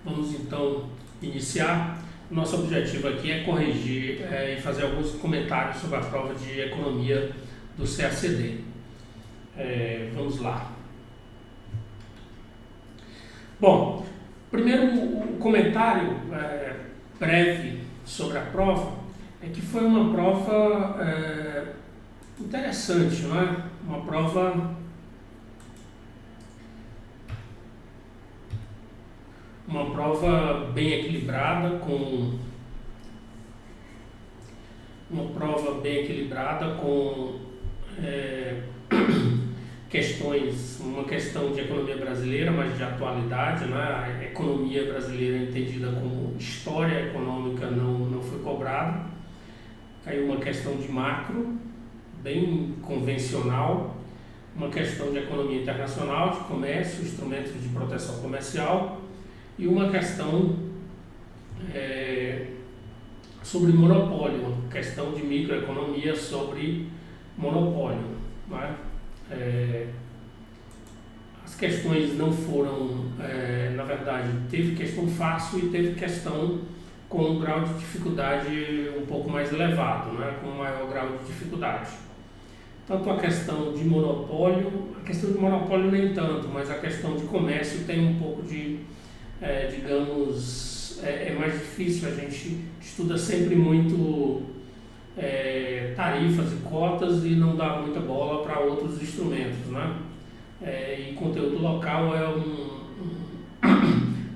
Vamos então iniciar. Nosso objetivo aqui é corrigir e fazer alguns comentários sobre a prova de economia do CACD. Vamos lá. Bom, primeiro o comentário breve sobre a prova é que foi uma prova interessante, não é? Uma prova bem equilibrada, com uma questão de economia brasileira, mas de atualidade, né? A economia brasileira entendida como história econômica não foi cobrada. Caiu uma questão de macro, bem convencional, uma questão de economia internacional, de comércio, instrumentos de proteção comercial, e uma questão sobre monopólio, uma questão de microeconomia sobre monopólio, né? As questões não foram, na verdade, teve questão fácil e teve questão com um grau de dificuldade um pouco mais elevado, né? Com um maior grau de dificuldade. Tanto a questão de monopólio nem tanto, mas a questão de comércio tem um pouco de, é mais difícil, a gente estuda sempre muito tarifas e cotas e não dá muita bola para outros instrumentos, né? E conteúdo local é um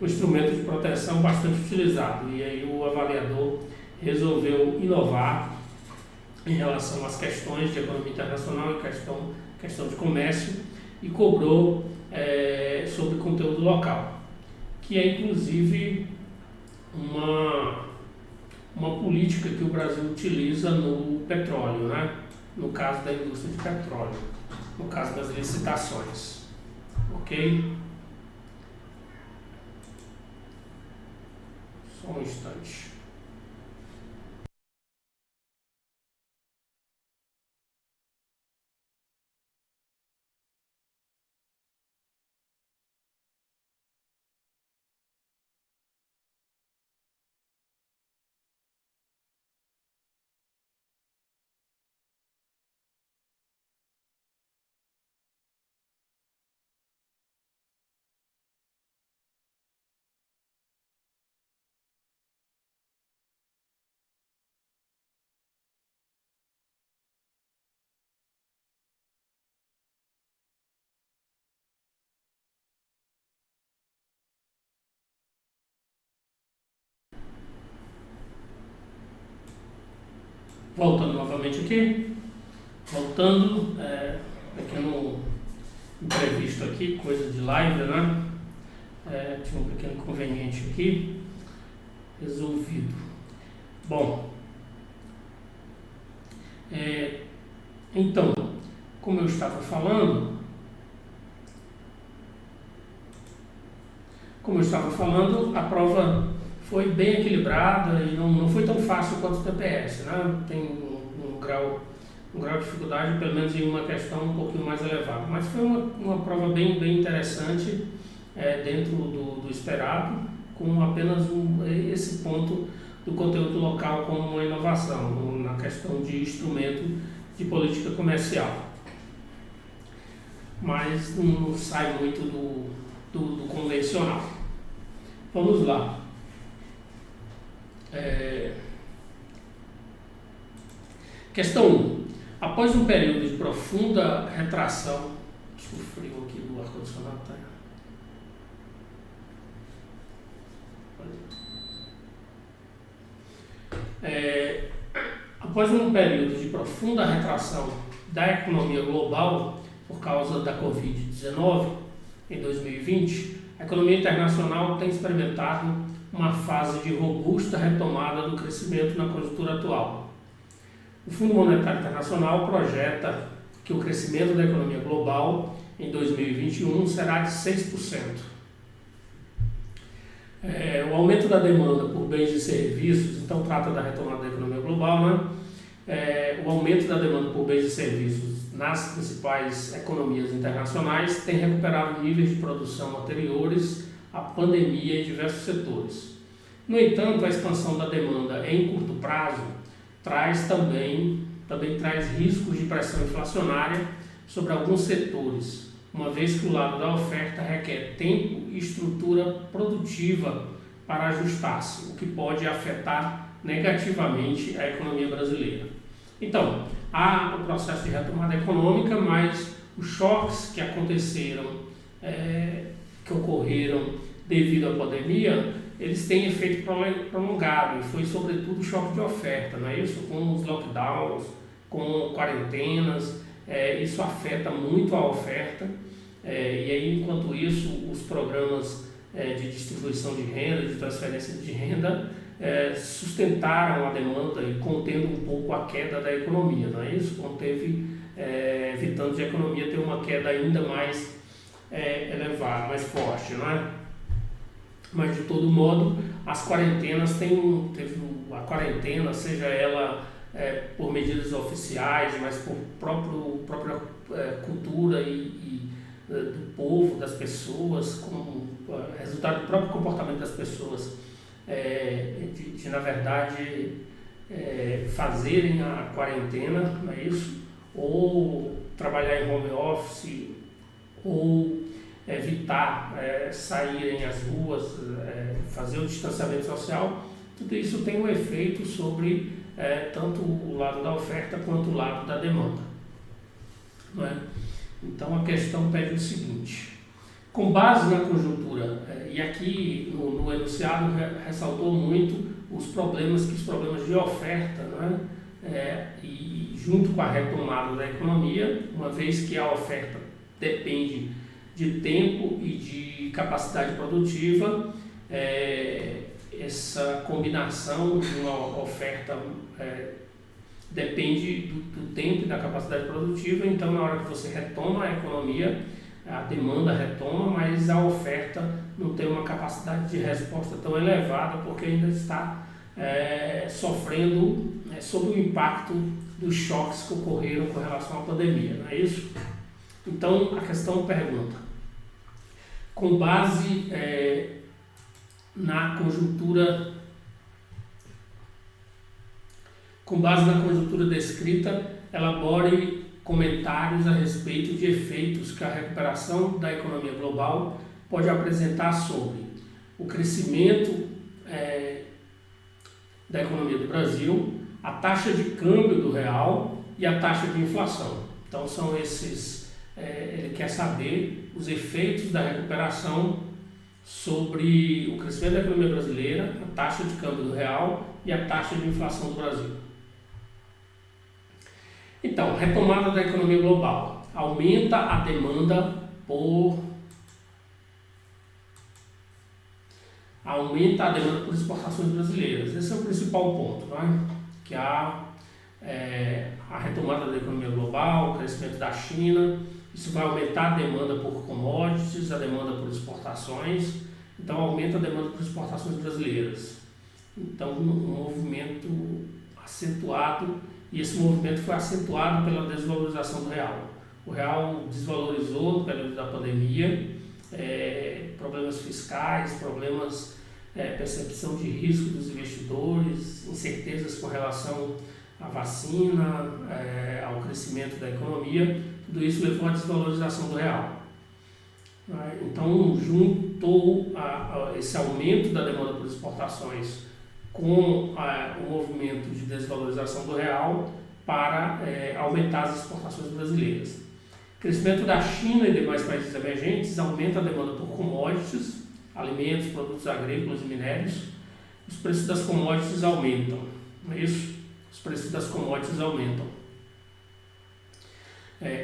instrumento de proteção bastante utilizado, e aí o avaliador resolveu inovar em relação às questões de economia internacional e questão de comércio, e cobrou sobre conteúdo local, que é inclusive uma política que o Brasil utiliza no petróleo, né? No caso da indústria de petróleo, no caso das licitações. Ok? Só um instante. Voltando novamente aqui, pequeno imprevisto aqui, coisa de live, né? Tinha um pequeno inconveniente aqui, resolvido. Bom, então, como eu estava falando, a prova foi bem equilibrada e não foi tão fácil quanto o TPS, né? Tem um grau de dificuldade, pelo menos em uma questão um pouquinho mais elevada. Mas foi uma prova bem interessante, dentro do esperado, com apenas esse ponto do conteúdo local como uma inovação, na questão de instrumento de política comercial. Mas não sai muito do convencional. Vamos lá. Questão 1. Após um período de profunda retração, acho que o frio aqui do ar-condicionado está. Após um período de profunda retração da economia global por causa da Covid-19 em 2020, a economia internacional tem experimentado uma fase de robusta retomada do crescimento na conjuntura atual. O Fundo Monetário Internacional projeta que o crescimento da economia global em 2021 será de 6%. O aumento da demanda por bens e serviços, então trata da retomada da economia global, né? O aumento da demanda por bens e serviços nas principais economias internacionais tem recuperado níveis de produção anteriores à pandemia em diversos setores. No entanto, a expansão da demanda em curto prazo também traz riscos de pressão inflacionária sobre alguns setores, uma vez que o lado da oferta requer tempo e estrutura produtiva para ajustar-se, o que pode afetar negativamente a economia brasileira. Então, há o processo de retomada econômica, mas os choques que aconteceram, que ocorreram devido à pandemia, eles têm efeito prolongado e foi sobretudo o choque de oferta, não é isso? Com os lockdowns, com quarentenas, isso afeta muito a oferta, e aí enquanto isso os programas de distribuição de renda, de transferência de renda, sustentaram a demanda e contendo um pouco a queda da economia, não é isso? Evitando de a economia ter uma queda ainda mais elevada, mais forte, não é? Mas de todo modo, as quarentenas teve a quarentena, seja ela por medidas oficiais, mas por própria cultura e do povo, das pessoas, como resultado do próprio comportamento das pessoas, de na verdade fazerem a quarentena, não é isso? Ou trabalhar em home office, ou evitar saírem às ruas, fazer o distanciamento social. Tudo isso tem um efeito sobre tanto o lado da oferta quanto o lado da demanda, não é? Então a questão pede o seguinte: com base na conjuntura, e aqui no enunciado ressaltou muito os problemas de oferta, não é? E junto com a retomada da economia, uma vez que a oferta depende de tempo e de capacidade produtiva, essa combinação de uma oferta depende do tempo e da capacidade produtiva. Então, na hora que você retoma a economia, a demanda retoma, mas a oferta não tem uma capacidade de resposta tão elevada, porque ainda está sofrendo sob o impacto dos choques que ocorreram com relação à pandemia, não é isso? Então, a questão pergunta: com base na conjuntura descrita, elabore comentários a respeito de efeitos que a recuperação da economia global pode apresentar sobre o crescimento da economia do Brasil, a taxa de câmbio do real e a taxa de inflação. Então são esses, ele quer saber os efeitos da recuperação sobre o crescimento da economia brasileira, a taxa de câmbio do real e a taxa de inflação do Brasil. Então, retomada da economia global. Aumenta a demanda por exportações brasileiras. Esse é o principal ponto, não é? Que a retomada da economia global, o crescimento da China, isso vai aumentar a demanda por commodities, a demanda por exportações, então aumenta a demanda por exportações brasileiras. Então, um movimento acentuado, e esse movimento foi acentuado pela desvalorização do real. O real desvalorizou no período da pandemia, problemas fiscais, problemas, percepção de risco dos investidores, incertezas com relação à vacina, ao crescimento da economia, tudo isso levou à desvalorização do real. Então, juntou esse aumento da demanda por exportações com o movimento de desvalorização do real para aumentar as exportações brasileiras. O crescimento da China e demais países emergentes aumenta a demanda por commodities, alimentos, produtos agrícolas e minérios. Os preços das commodities aumentam, não é isso? Os preços das commodities aumentam.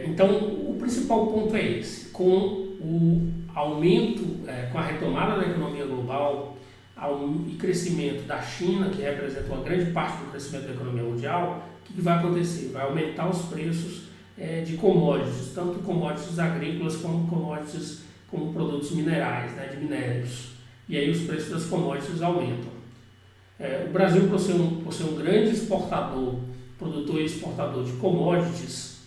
Então, o principal ponto é esse: com o aumento, com a retomada da economia global e crescimento da China, que representa uma grande parte do crescimento da economia mundial, o que vai acontecer? Vai aumentar os preços de commodities, tanto commodities agrícolas como commodities como produtos minerais, né, de minérios. E aí os preços das commodities aumentam. O Brasil, por ser um grande produtor e exportador de commodities,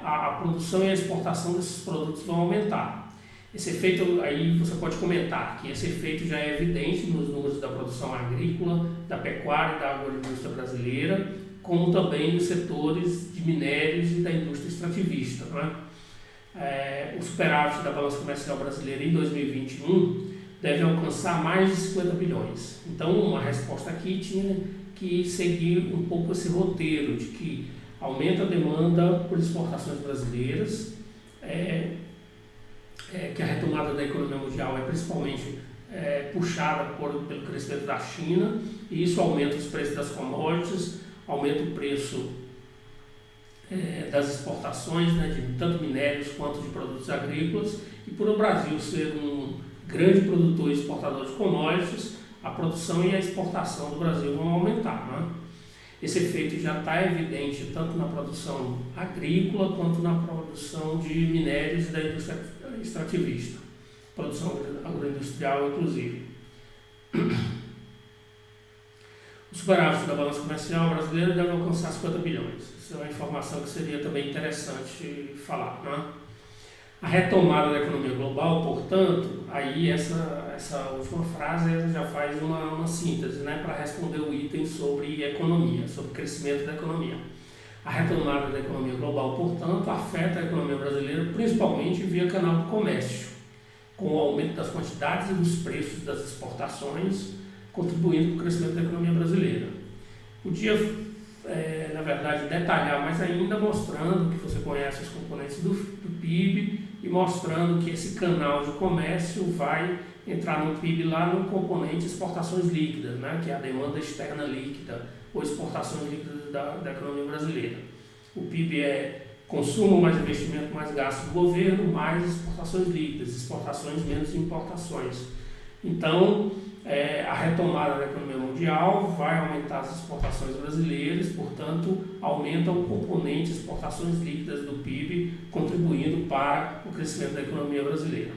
a produção e a exportação desses produtos vão aumentar. Esse efeito, aí você pode comentar que esse efeito já é evidente nos números da produção agrícola, da pecuária e da agroindústria brasileira, como também nos setores de minérios e da indústria extrativista. Não é? O superávit da balança comercial brasileira em 2021 deve alcançar mais de 50 bilhões. Então, uma resposta aqui tinha que seguir um pouco esse roteiro de que aumenta a demanda por exportações brasileiras, que a retomada da economia mundial é principalmente puxada pelo crescimento da China, e isso aumenta os preços das commodities, aumenta o preço das exportações, né, de tanto minérios quanto de produtos agrícolas, e por o Brasil ser um grande produtor e exportador de commodities, a produção e a exportação do Brasil vão aumentar. Né? Esse efeito já está evidente tanto na produção agrícola quanto na produção de minérios e da indústria extrativista, produção agroindustrial inclusive. O superávit da balança comercial brasileira deve alcançar 50 bilhões. Isso é uma informação que seria também interessante falar. Né? A retomada da economia global, portanto, aí essa última frase já faz uma síntese, né, para responder o item sobre economia, sobre crescimento da economia. A retomada da economia global, portanto, afeta a economia brasileira principalmente via canal do comércio, com o aumento das quantidades e dos preços das exportações, contribuindo para o crescimento da economia brasileira. Podia, na verdade, detalhar mais ainda, mostrando que você conhece os componentes do PIB e mostrando que esse canal de comércio vai entrar no PIB lá no componente exportações líquidas, né, que é a demanda externa líquida ou exportações líquidas da economia brasileira. O PIB é consumo mais investimento mais gasto do governo, mais exportações líquidas, exportações menos importações. Então, a retomada da economia mundial vai aumentar as exportações brasileiras, portanto, aumenta o componente exportações líquidas do PIB, contribuindo para o crescimento da economia brasileira.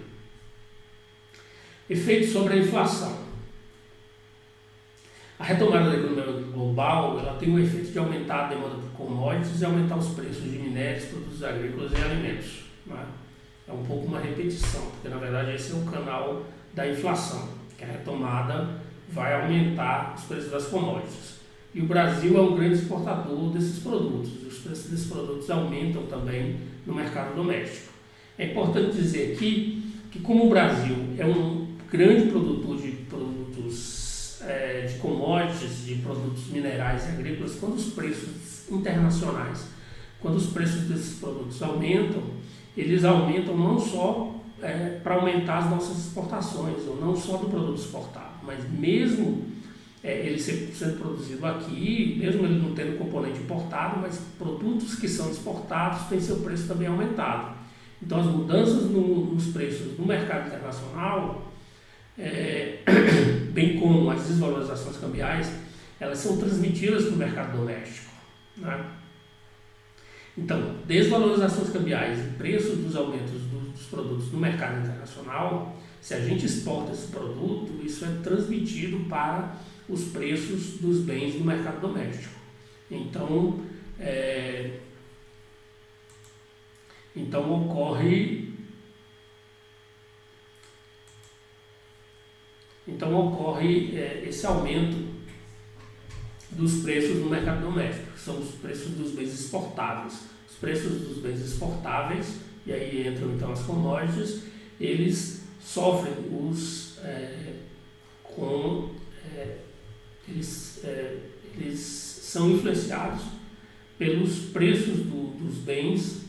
Efeitos sobre a inflação. A retomada da economia global ela tem o efeito de aumentar a demanda por commodities e aumentar os preços de minérios, produtos agrícolas e alimentos. Né? É um pouco uma repetição, porque na verdade esse é o canal da inflação, que a retomada vai aumentar os preços das commodities. E o Brasil é um grande exportador desses produtos. Os preços desses produtos aumentam também no mercado doméstico. É importante dizer aqui que como o Brasil é um grande produtor de produtos, de commodities, de produtos minerais e agrícolas, quando os preços internacionais, quando os preços desses produtos aumentam, eles aumentam não só para aumentar as nossas exportações, ou não só do produto exportado, mas mesmo ele sendo produzido aqui, mesmo ele não tendo componente importado, mas produtos que são exportados têm seu preço também aumentado. Então as mudanças nos preços no mercado internacional, bem como as desvalorizações cambiais, elas são transmitidas para o mercado doméstico. Né? Então, desvalorizações cambiais e preços dos aumentos dos produtos no mercado internacional, se a gente exporta esse produto, isso é transmitido para os preços dos bens no mercado doméstico. Então ocorre esse aumento dos preços no mercado doméstico, que são os preços dos bens exportáveis. Os preços dos bens exportáveis, e aí entram então as commodities, eles sofrem eles são influenciados pelos preços dos bens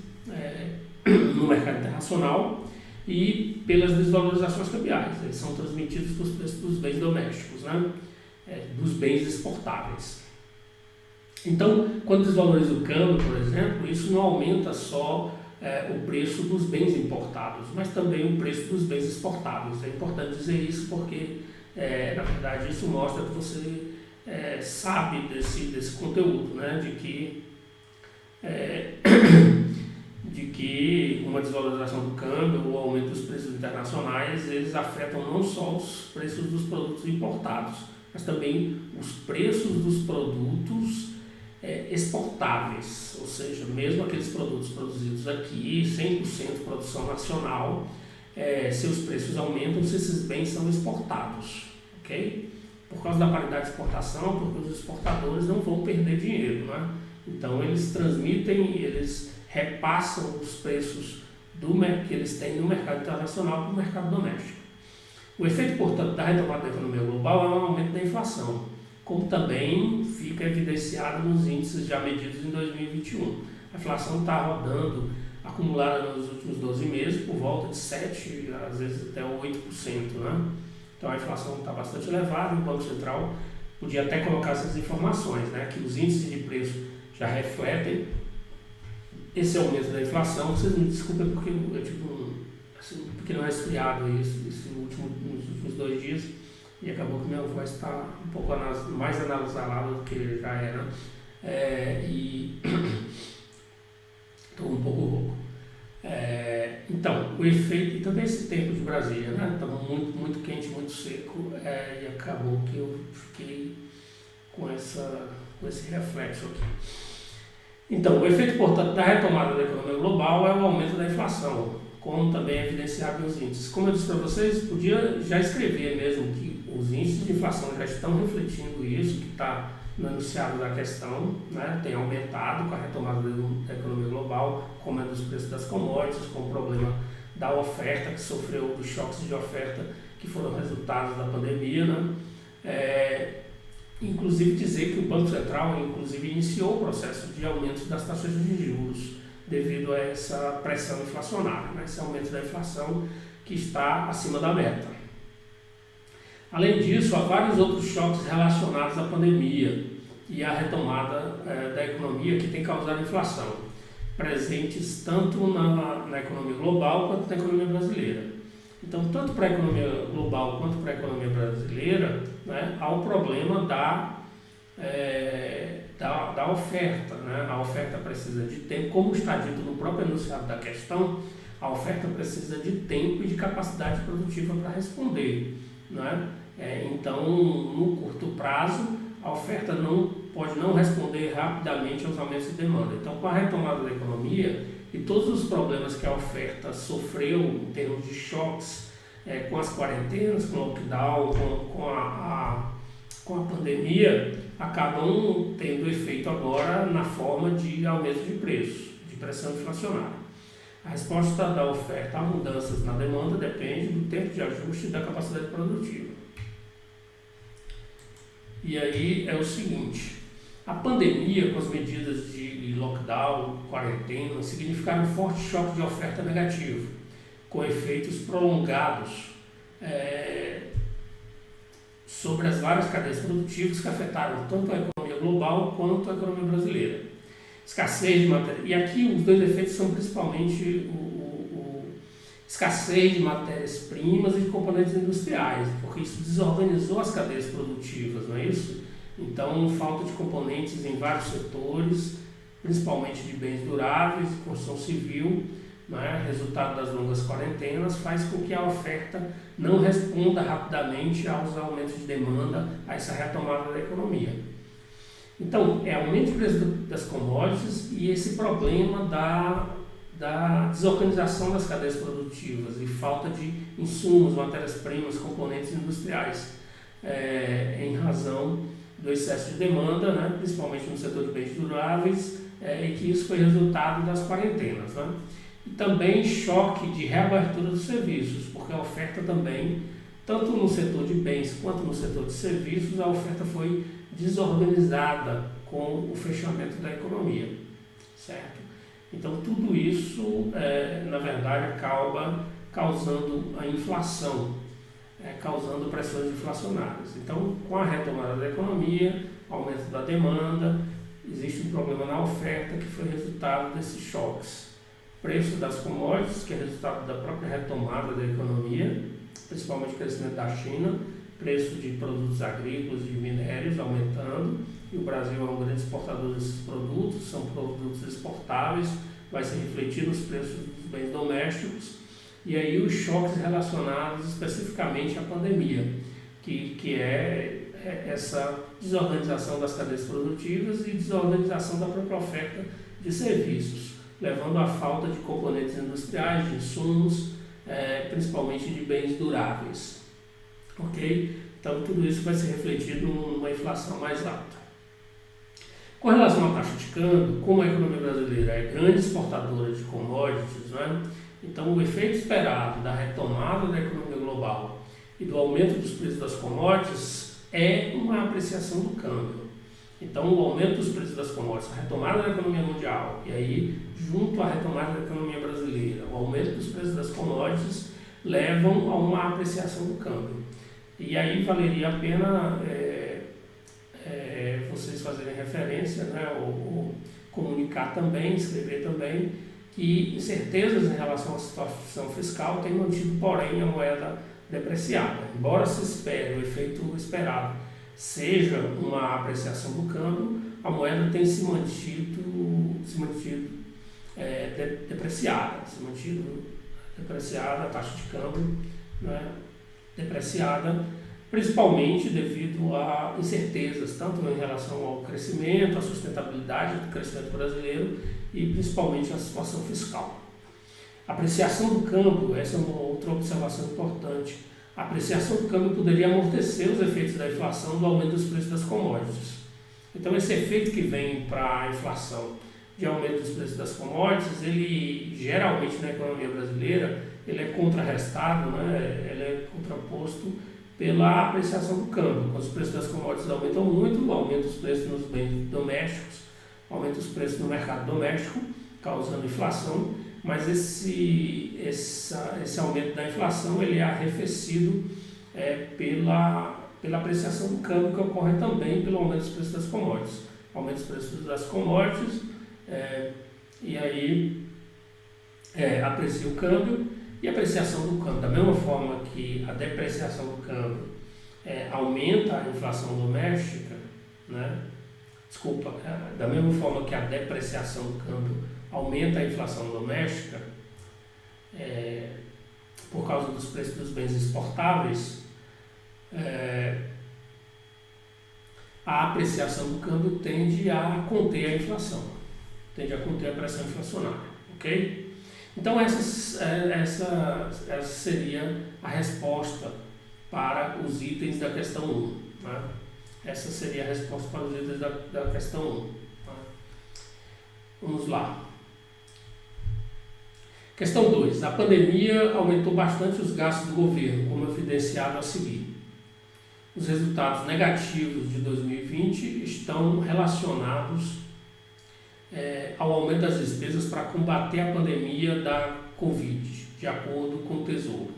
no mercado internacional e pelas desvalorizações cambiais. Eles são transmitidos pelos preços dos bens domésticos, né? Dos bens exportáveis. Então, quando desvaloriza o câmbio, por exemplo, isso não aumenta só o preço dos bens importados, mas também o preço dos bens exportados. É importante dizer isso porque, na verdade, isso mostra que você sabe desse conteúdo, né? de que uma desvalorização do câmbio ou aumento dos preços internacionais, eles afetam não só os preços dos produtos importados, mas também os preços dos produtos exportáveis, ou seja, mesmo aqueles produtos produzidos aqui, 100% produção nacional, seus preços aumentam se esses bens são exportados, ok? Por causa da paridade de exportação, porque os exportadores não vão perder dinheiro, né? Então eles transmitem, eles repassam os preços que eles têm no mercado internacional para o mercado doméstico. O efeito, portanto, da retomada da economia global é um aumento da inflação, como também fica evidenciado nos índices já medidos em 2021. A inflação está rodando, acumulada nos últimos 12 meses, por volta de 7%, às vezes até 8%, né? Então a inflação está bastante elevada, e o Banco Central podia até colocar essas informações, né? Que os índices de preço já refletem esse aumento da inflação. Vocês me desculpem porque eu tive um pequeno resfriado nos últimos 2 dias, e acabou que minha voz está um pouco mais anasalada do que já era, e estou um pouco rouco. Então, o efeito, e também esse tempo de Brasília, né? Estava muito quente, muito seco, e acabou que eu fiquei com esse reflexo aqui. Então, o efeito, portanto, da retomada da economia global é o aumento da inflação, como também é evidenciado nos índices. Como eu disse para vocês, podia já escrever mesmo que os índices de inflação já estão refletindo isso, que está no enunciado da questão, né? Tem aumentado com a retomada da economia global, como é dos preços das commodities, com o problema da oferta, que sofreu dos choques de oferta que foram resultados da pandemia, né? Inclusive dizer que o Banco Central iniciou o processo de aumento das taxas de juros devido a essa pressão inflacionária, né? Esse aumento da inflação que está acima da meta. Além disso, há vários outros choques relacionados à pandemia e à retomada da economia que tem causado inflação, presentes tanto na economia global quanto na economia brasileira. Então, tanto para a economia global quanto para a economia brasileira, né, há o problema da oferta, né? A oferta precisa de tempo, como está dito no próprio enunciado da questão, a oferta precisa de tempo e de capacidade produtiva para responder, né? Então, no curto prazo, a oferta pode não responder rapidamente aos aumentos de demanda. Então, com a retomada da economia e todos os problemas que a oferta sofreu em termos de choques, com as quarentenas, com o lockdown, com a pandemia, acabam tendo efeito agora na forma de aumento de preço, de pressão inflacionária. A resposta da oferta a mudanças na demanda depende do tempo de ajuste e da capacidade produtiva. E aí é o seguinte: a pandemia, com as medidas de lockdown, quarentena, significaram um forte choque de oferta negativo, com efeitos prolongados sobre as várias cadeias produtivas que afetaram tanto a economia global quanto a economia brasileira. Escassez de matéria, e aqui os dois efeitos são principalmente escassez de matérias-primas e de componentes industriais, porque isso desorganizou as cadeias produtivas, não é isso? Então, falta de componentes em vários setores, principalmente de bens duráveis, construção civil, né? Resultado das longas quarentenas, faz com que a oferta não responda rapidamente aos aumentos de demanda, a essa retomada da economia. Então, é aumento de preço das commodities e esse problema da desorganização das cadeias produtivas e falta de insumos, matérias-primas, componentes industriais, em razão do excesso de demanda, né, principalmente no setor de bens duráveis, e que isso foi resultado das quarentenas, né? E também choque de reabertura dos serviços, porque a oferta também, tanto no setor de bens quanto no setor de serviços, a oferta foi desorganizada com o fechamento da economia, certo? Então, tudo isso, na verdade, acaba causando a inflação, causando pressões inflacionárias. Então, com a retomada da economia, aumento da demanda, existe um problema na oferta que foi resultado desses choques. Preço das commodities, que é resultado da própria retomada da economia, principalmente o crescimento da China, preço de produtos agrícolas e de minérios aumentando, e o Brasil é um grande exportador desses produtos, são produtos exportáveis, vai se refletir nos preços dos bens domésticos, e aí os choques relacionados especificamente à pandemia, que é essa desorganização das cadeias produtivas e desorganização da própria oferta de serviços, levando à falta de componentes industriais, de insumos, principalmente de bens duráveis. Ok? Então, tudo isso vai ser refletido numa inflação mais alta. Com relação à taxa de câmbio, como a economia brasileira é grande exportadora de commodities, né? Então o efeito esperado da retomada da economia global e do aumento dos preços das commodities é uma apreciação do câmbio. Então o aumento dos preços das commodities, a retomada da economia mundial e aí junto à retomada da economia brasileira, o aumento dos preços das commodities levam a uma apreciação do câmbio. E aí valeria a pena vocês fazerem referência, né, ou comunicar também, escrever também, que incertezas em relação à situação fiscal têm mantido, porém, a moeda depreciada. Embora se espere, o efeito esperado seja uma apreciação do câmbio, a moeda tem se mantido depreciada, a taxa de câmbio, né, depreciada, principalmente devido a incertezas, tanto em relação ao crescimento, à sustentabilidade do crescimento brasileiro e principalmente à situação fiscal. A apreciação do câmbio, essa é uma outra observação importante. A apreciação do câmbio poderia amortecer os efeitos da inflação do aumento dos preços das commodities. Então, esse efeito que vem para a inflação de aumento dos preços das commodities, ele geralmente na economia brasileira, ele é contrarrestado, né? Ele é contraposto pela apreciação do câmbio. Quando os preços das commodities aumentam muito, aumenta os preços nos bens domésticos, aumenta os preços no mercado doméstico, causando inflação, mas esse aumento da inflação ele é arrefecido pela apreciação do câmbio, que ocorre também pelo aumento dos preços das commodities. Aumento dos preços das commodities, e aí aprecia o câmbio. E a apreciação do câmbio, da mesma forma que a depreciação do câmbio aumenta a inflação doméstica, né? Da mesma forma que a depreciação do câmbio aumenta a inflação doméstica, por causa dos preços dos bens exportáveis, a apreciação do câmbio tende a conter a inflação, tende a conter a pressão inflacionária, ok? Então essa seria a resposta para os itens da questão 1. Né? Essa seria a resposta para os itens da questão 1. Tá? Vamos lá. Questão 2. A pandemia aumentou bastante os gastos do governo, como evidenciado a seguir. Os resultados negativos de 2020 estão relacionados ao aumento das despesas para combater a pandemia da Covid, de acordo com o Tesouro.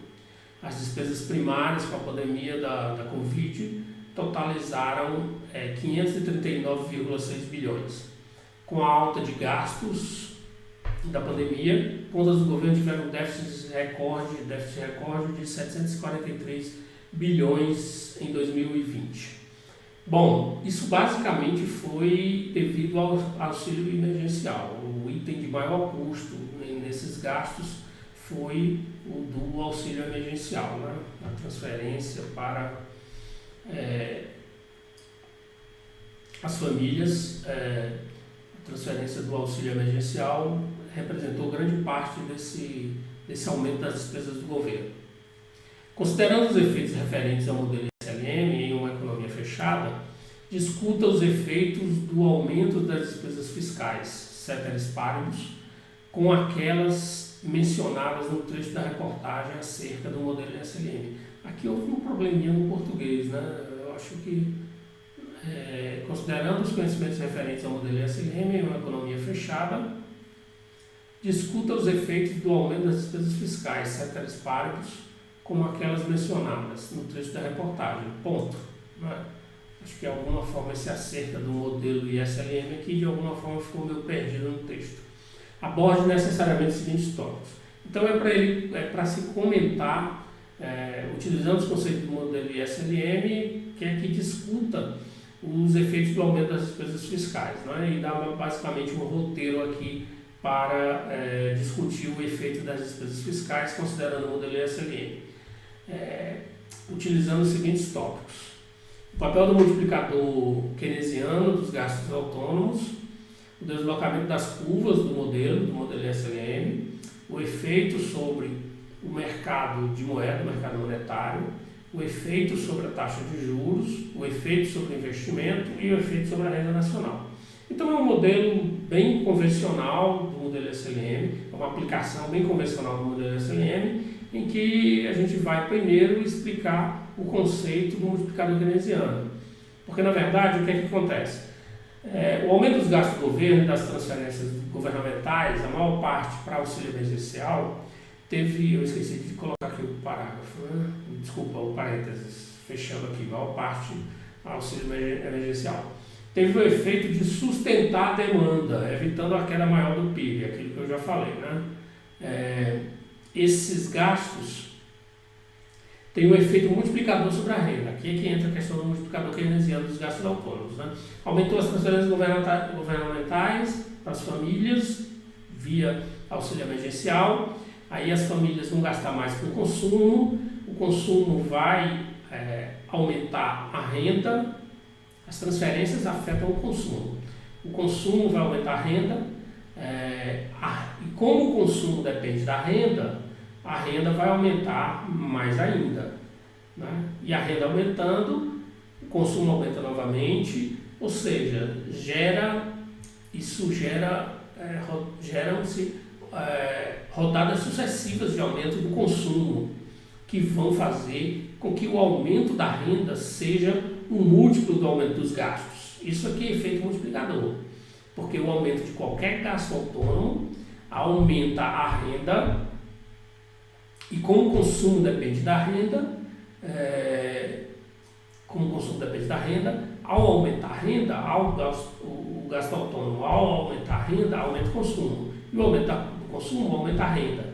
As despesas primárias com a pandemia da Covid totalizaram 539,6 bilhões. Com a alta de gastos da pandemia, contas do governo tiveram déficit recorde de 743 bilhões em 2020. Bom, isso basicamente foi devido ao auxílio emergencial. O item de maior custo nesses gastos foi o do auxílio emergencial, né? A transferência para as famílias, a transferência do auxílio emergencial representou grande parte desse aumento das despesas do governo. Considerando os efeitos referentes ao modelo SLM em uma economia fechada, discuta os efeitos do aumento das despesas fiscais, ceteris paribus, com aquelas mencionadas no trecho da reportagem acerca do modelo SLM. Aqui houve um probleminha no português, né? Eu acho que, considerando os conhecimentos referentes ao modelo SLM em uma economia fechada, discuta os efeitos do aumento das despesas fiscais, ceteris paribus, como aquelas mencionadas no trecho da reportagem. Ponto. Né? Acho que de alguma forma esse acerca do modelo ISLM aqui de alguma forma ficou meio perdido no texto. Aborde necessariamente os seguintes tópicos. Então para se comentar, utilizando os conceitos do modelo ISLM, que é que discuta os efeitos do aumento das despesas fiscais, né? E dá basicamente um roteiro aqui para discutir o efeito das despesas fiscais, considerando o modelo ISLM, utilizando os seguintes tópicos. O papel do multiplicador keynesiano dos gastos autônomos, o deslocamento das curvas do modelo ISLM, o efeito sobre o mercado de moeda, o mercado monetário, o efeito sobre a taxa de juros, o efeito sobre o investimento e o efeito sobre a renda nacional. Então é um modelo bem convencional do modelo SLM, é uma aplicação bem convencional do modelo SLM, em que a gente vai primeiro explicar o conceito do multiplicador keynesiano. Porque na verdade o que é que acontece? O aumento dos gastos do governo e das transferências governamentais, a maior parte para auxílio emergencial, eu esqueci de colocar aqui o parágrafo, né? Desculpa, o parênteses, fechando aqui, a maior parte auxílio emergencial. Teve o efeito de sustentar a demanda, evitando a queda maior do PIB, aquilo que eu já falei, né? Esses gastos têm um efeito multiplicador sobre a renda. Aqui é que entra a questão do multiplicador keynesiano dos gastos autônomos, né? Aumentou as transferências governamentais para as famílias via auxílio emergencial. Aí as famílias vão gastar mais com o consumo vai aumentar a renda, as transferências afetam o consumo vai aumentar a renda, e como o consumo depende da renda, a renda vai aumentar mais ainda, né? E a renda aumentando, o consumo aumenta novamente, ou seja, geram-se rodadas sucessivas de aumento do consumo, que vão fazer com que o aumento da renda seja um múltiplo do aumento dos gastos. Isso aqui é efeito multiplicador, porque o aumento de qualquer gasto autônomo aumenta a renda, e como o consumo depende da renda, ao aumentar a renda, o gasto autônomo, ao aumentar a renda, aumenta o consumo. E o aumento do consumo aumenta a renda.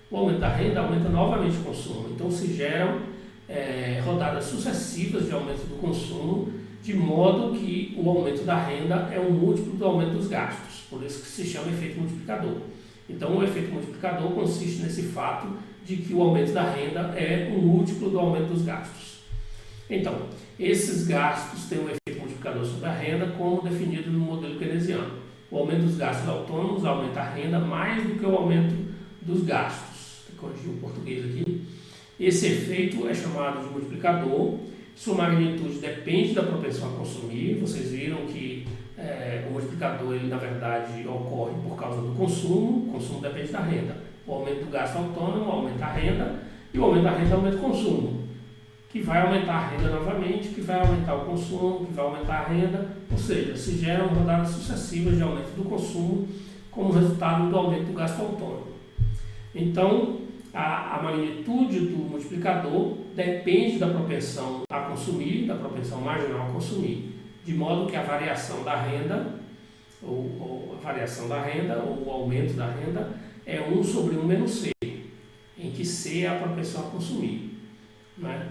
O aumento da renda aumenta novamente o consumo. Então se geram rodadas sucessivas de aumento do consumo, de modo que o aumento da renda é um múltiplo do aumento dos gastos. Por isso que se chama efeito multiplicador. Então o efeito multiplicador consiste nesse fato de que o aumento da renda é um múltiplo do aumento dos gastos. Então, esses gastos têm um efeito multiplicador sobre a renda, como definido no modelo keynesiano. O aumento dos gastos autônomos aumenta a renda mais do que o aumento dos gastos. Vou corrigir o português aqui. Esse efeito é chamado de multiplicador. Sua magnitude depende da propensão a consumir. Vocês viram que o multiplicador, ele, na verdade, ocorre por causa do consumo. O consumo depende da renda. O aumento do gasto autônomo aumenta a renda, e o aumento da renda aumenta o consumo, que vai aumentar a renda novamente, que vai aumentar o consumo, que vai aumentar a renda, ou seja, se geram rodadas sucessivas de aumento do consumo como resultado do aumento do gasto autônomo. Então, a magnitude do multiplicador depende da propensão a consumir, da propensão marginal a consumir, de modo que a variação da renda, ou o aumento da renda, é 1 sobre 1 menos C, em que C é a propensão a consumir, né?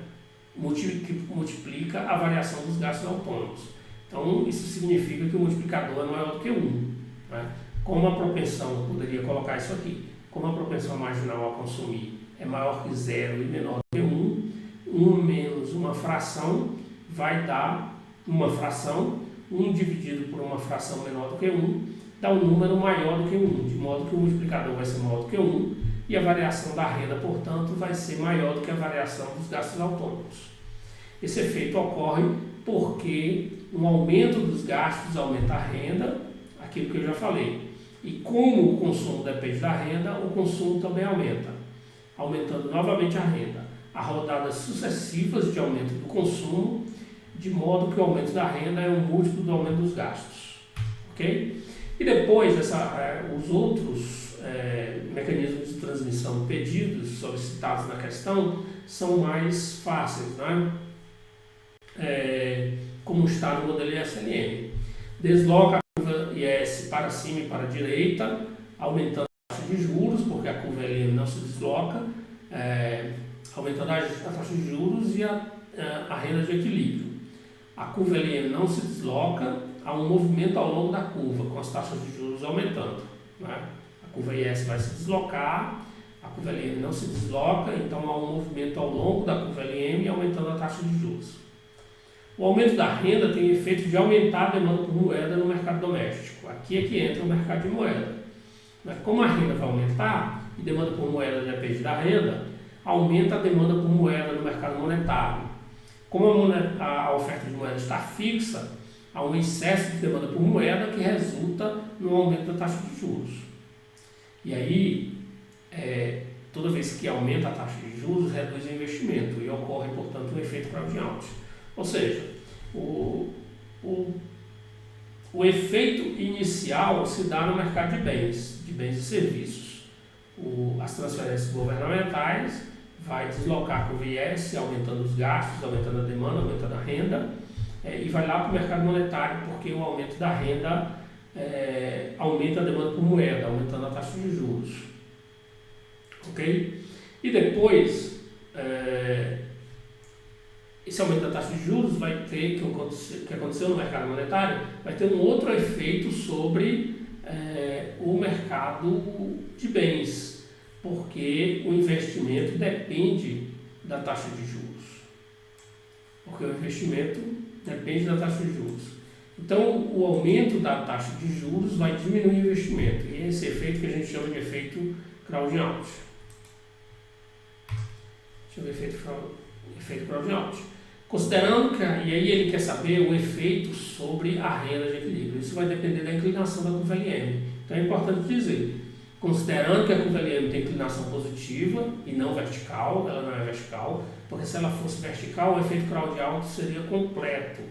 Multiplica a variação dos gastos autônomos. Então, isso significa que o multiplicador é maior do que 1. Né? Como a propensão, poderia colocar isso aqui, como a propensão marginal a consumir é maior que 0 e menor do que 1, 1 menos uma fração vai dar uma fração, 1 dividido por uma fração menor do que 1, dá um número maior do que 1, de modo que o multiplicador vai ser maior do que 1, e a variação da renda, portanto, vai ser maior do que a variação dos gastos autônomos. Esse efeito ocorre porque um aumento dos gastos aumenta a renda, aquilo que eu já falei. E como o consumo depende da renda, o consumo também aumenta, aumentando novamente a renda. Há rodadas sucessivas de aumento do consumo, de modo que o aumento da renda é um múltiplo do aumento dos gastos. Ok? E depois, os outros mecanismos de transmissão pedidos, solicitados na questão, são mais fáceis, né? Como está no modelo SLM. Desloca a curva IS para cima e para a direita, aumentando a taxa de juros, porque a curva LM não se desloca, aumentando a taxa de juros e a renda de equilíbrio. A curva LM não se desloca, há um movimento ao longo da curva, com as taxas de juros aumentando, né? A curva IS vai se deslocar, a curva LM não se desloca, então há um movimento ao longo da curva LM aumentando a taxa de juros. O aumento da renda tem o efeito de aumentar a demanda por moeda no mercado doméstico. Aqui é que entra o mercado de moeda. Mas como a renda vai aumentar, e demanda por moeda depende da renda, aumenta a demanda por moeda no mercado monetário. Como a oferta de moeda está fixa, há um excesso de demanda por moeda que resulta no aumento da taxa de juros. E aí, toda vez que aumenta a taxa de juros, reduz o investimento e ocorre, portanto, um efeito crowd-out. Ou seja, o efeito inicial se dá no mercado de bens e serviços. As transferências governamentais vai deslocar com o viés, aumentando os gastos, aumentando a demanda, aumentando a renda, e vai lá para o mercado monetário, porque o aumento da renda aumenta a demanda por moeda, aumentando a taxa de juros. Ok? E depois, esse aumento da taxa de juros vai ter, que aconteceu no mercado monetário, vai ter um outro efeito sobre o mercado de bens, porque o investimento depende da taxa de juros. Porque o investimento depende da taxa de juros. Então, o aumento da taxa de juros vai diminuir o investimento. E é esse efeito que a gente chama de efeito crowd-out. Deixa eu ver efeito crowd-out. Considerando que, e aí ele quer saber o efeito sobre a renda de equilíbrio. Isso vai depender da inclinação da curva LM. Então é importante dizer, considerando que a curva LM tem inclinação positiva e não vertical, ela não é vertical, porque se ela fosse vertical, o efeito crowd-out seria completo.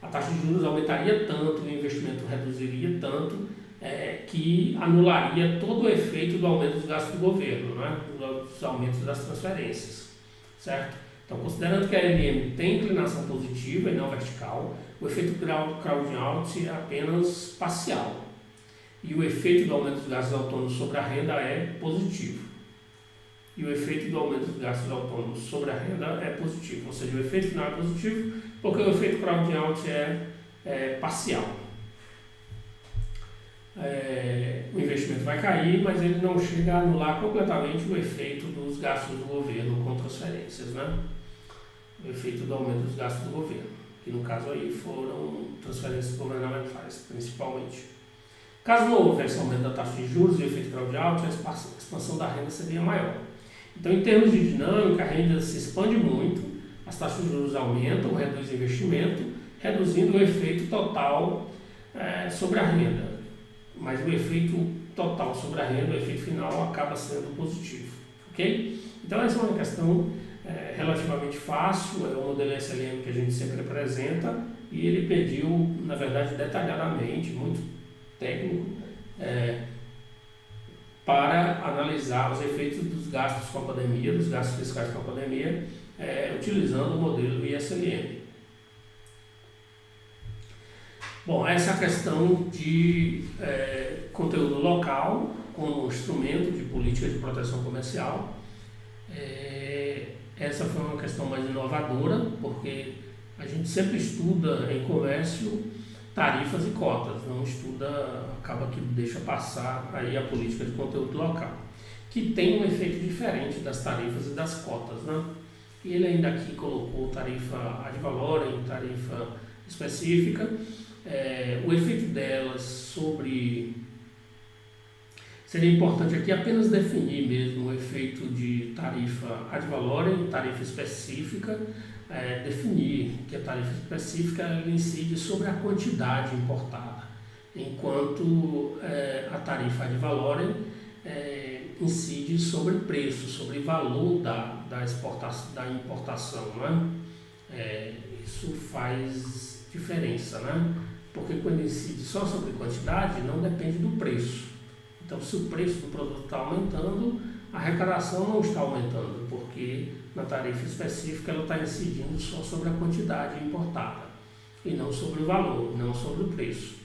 A taxa de juros aumentaria tanto, o investimento reduziria tanto, que anularia todo o efeito do aumento dos gastos do governo, né? Dos aumentos das transferências, certo? Então, considerando que a LM tem inclinação positiva e não vertical, o efeito crowd-out é apenas parcial. E o efeito do aumento dos gastos autônomos sobre a renda é positivo. E o efeito do aumento dos gastos autônomos sobre a renda é positivo. Ou seja, o efeito final é positivo, porque o efeito crowd-out é parcial. O investimento vai cair, mas ele não chega a anular completamente o efeito dos gastos do governo com transferências, né? O efeito do aumento dos gastos do governo, que no caso aí foram transferências governamentais, principalmente. Caso não houvesse aumento da taxa de juros e o efeito crowd-out, a expansão da renda seria maior. Então, em termos de dinâmica, a renda se expande muito, as taxas de juros aumentam, reduz o investimento, reduzindo o efeito total sobre a renda. Mas o efeito total sobre a renda, o efeito final, acaba sendo positivo. Ok? Então, essa é uma questão relativamente fácil, é o modelo SLM que a gente sempre apresenta, e ele pediu, na verdade, detalhadamente, muito técnico, para analisar os efeitos dos gastos com a pandemia, dos gastos fiscais com a pandemia, utilizando o modelo ISLM. Bom, essa é a questão de conteúdo local como instrumento de política de proteção comercial. Essa foi uma questão mais inovadora, porque a gente sempre estuda em comércio tarifas e cotas, não estuda, acaba que deixa passar aí a política de conteúdo local, que tem um efeito diferente das tarifas e das cotas, né? E ele ainda aqui colocou tarifa ad valorem, tarifa específica, o efeito delas sobre... Seria importante aqui apenas definir mesmo o efeito de tarifa ad valorem, tarifa específica, definir que a tarifa específica ela incide sobre a quantidade importada, enquanto a tarifa ad valorem incide sobre preço, sobre valor da importação, né? Isso faz diferença, né? Porque quando incide só sobre quantidade, não depende do preço. Então, se o preço do produto está aumentando, a arrecadação não está aumentando, porque na tarifa específica ela está incidindo só sobre a quantidade importada, e não sobre o valor, não sobre o preço.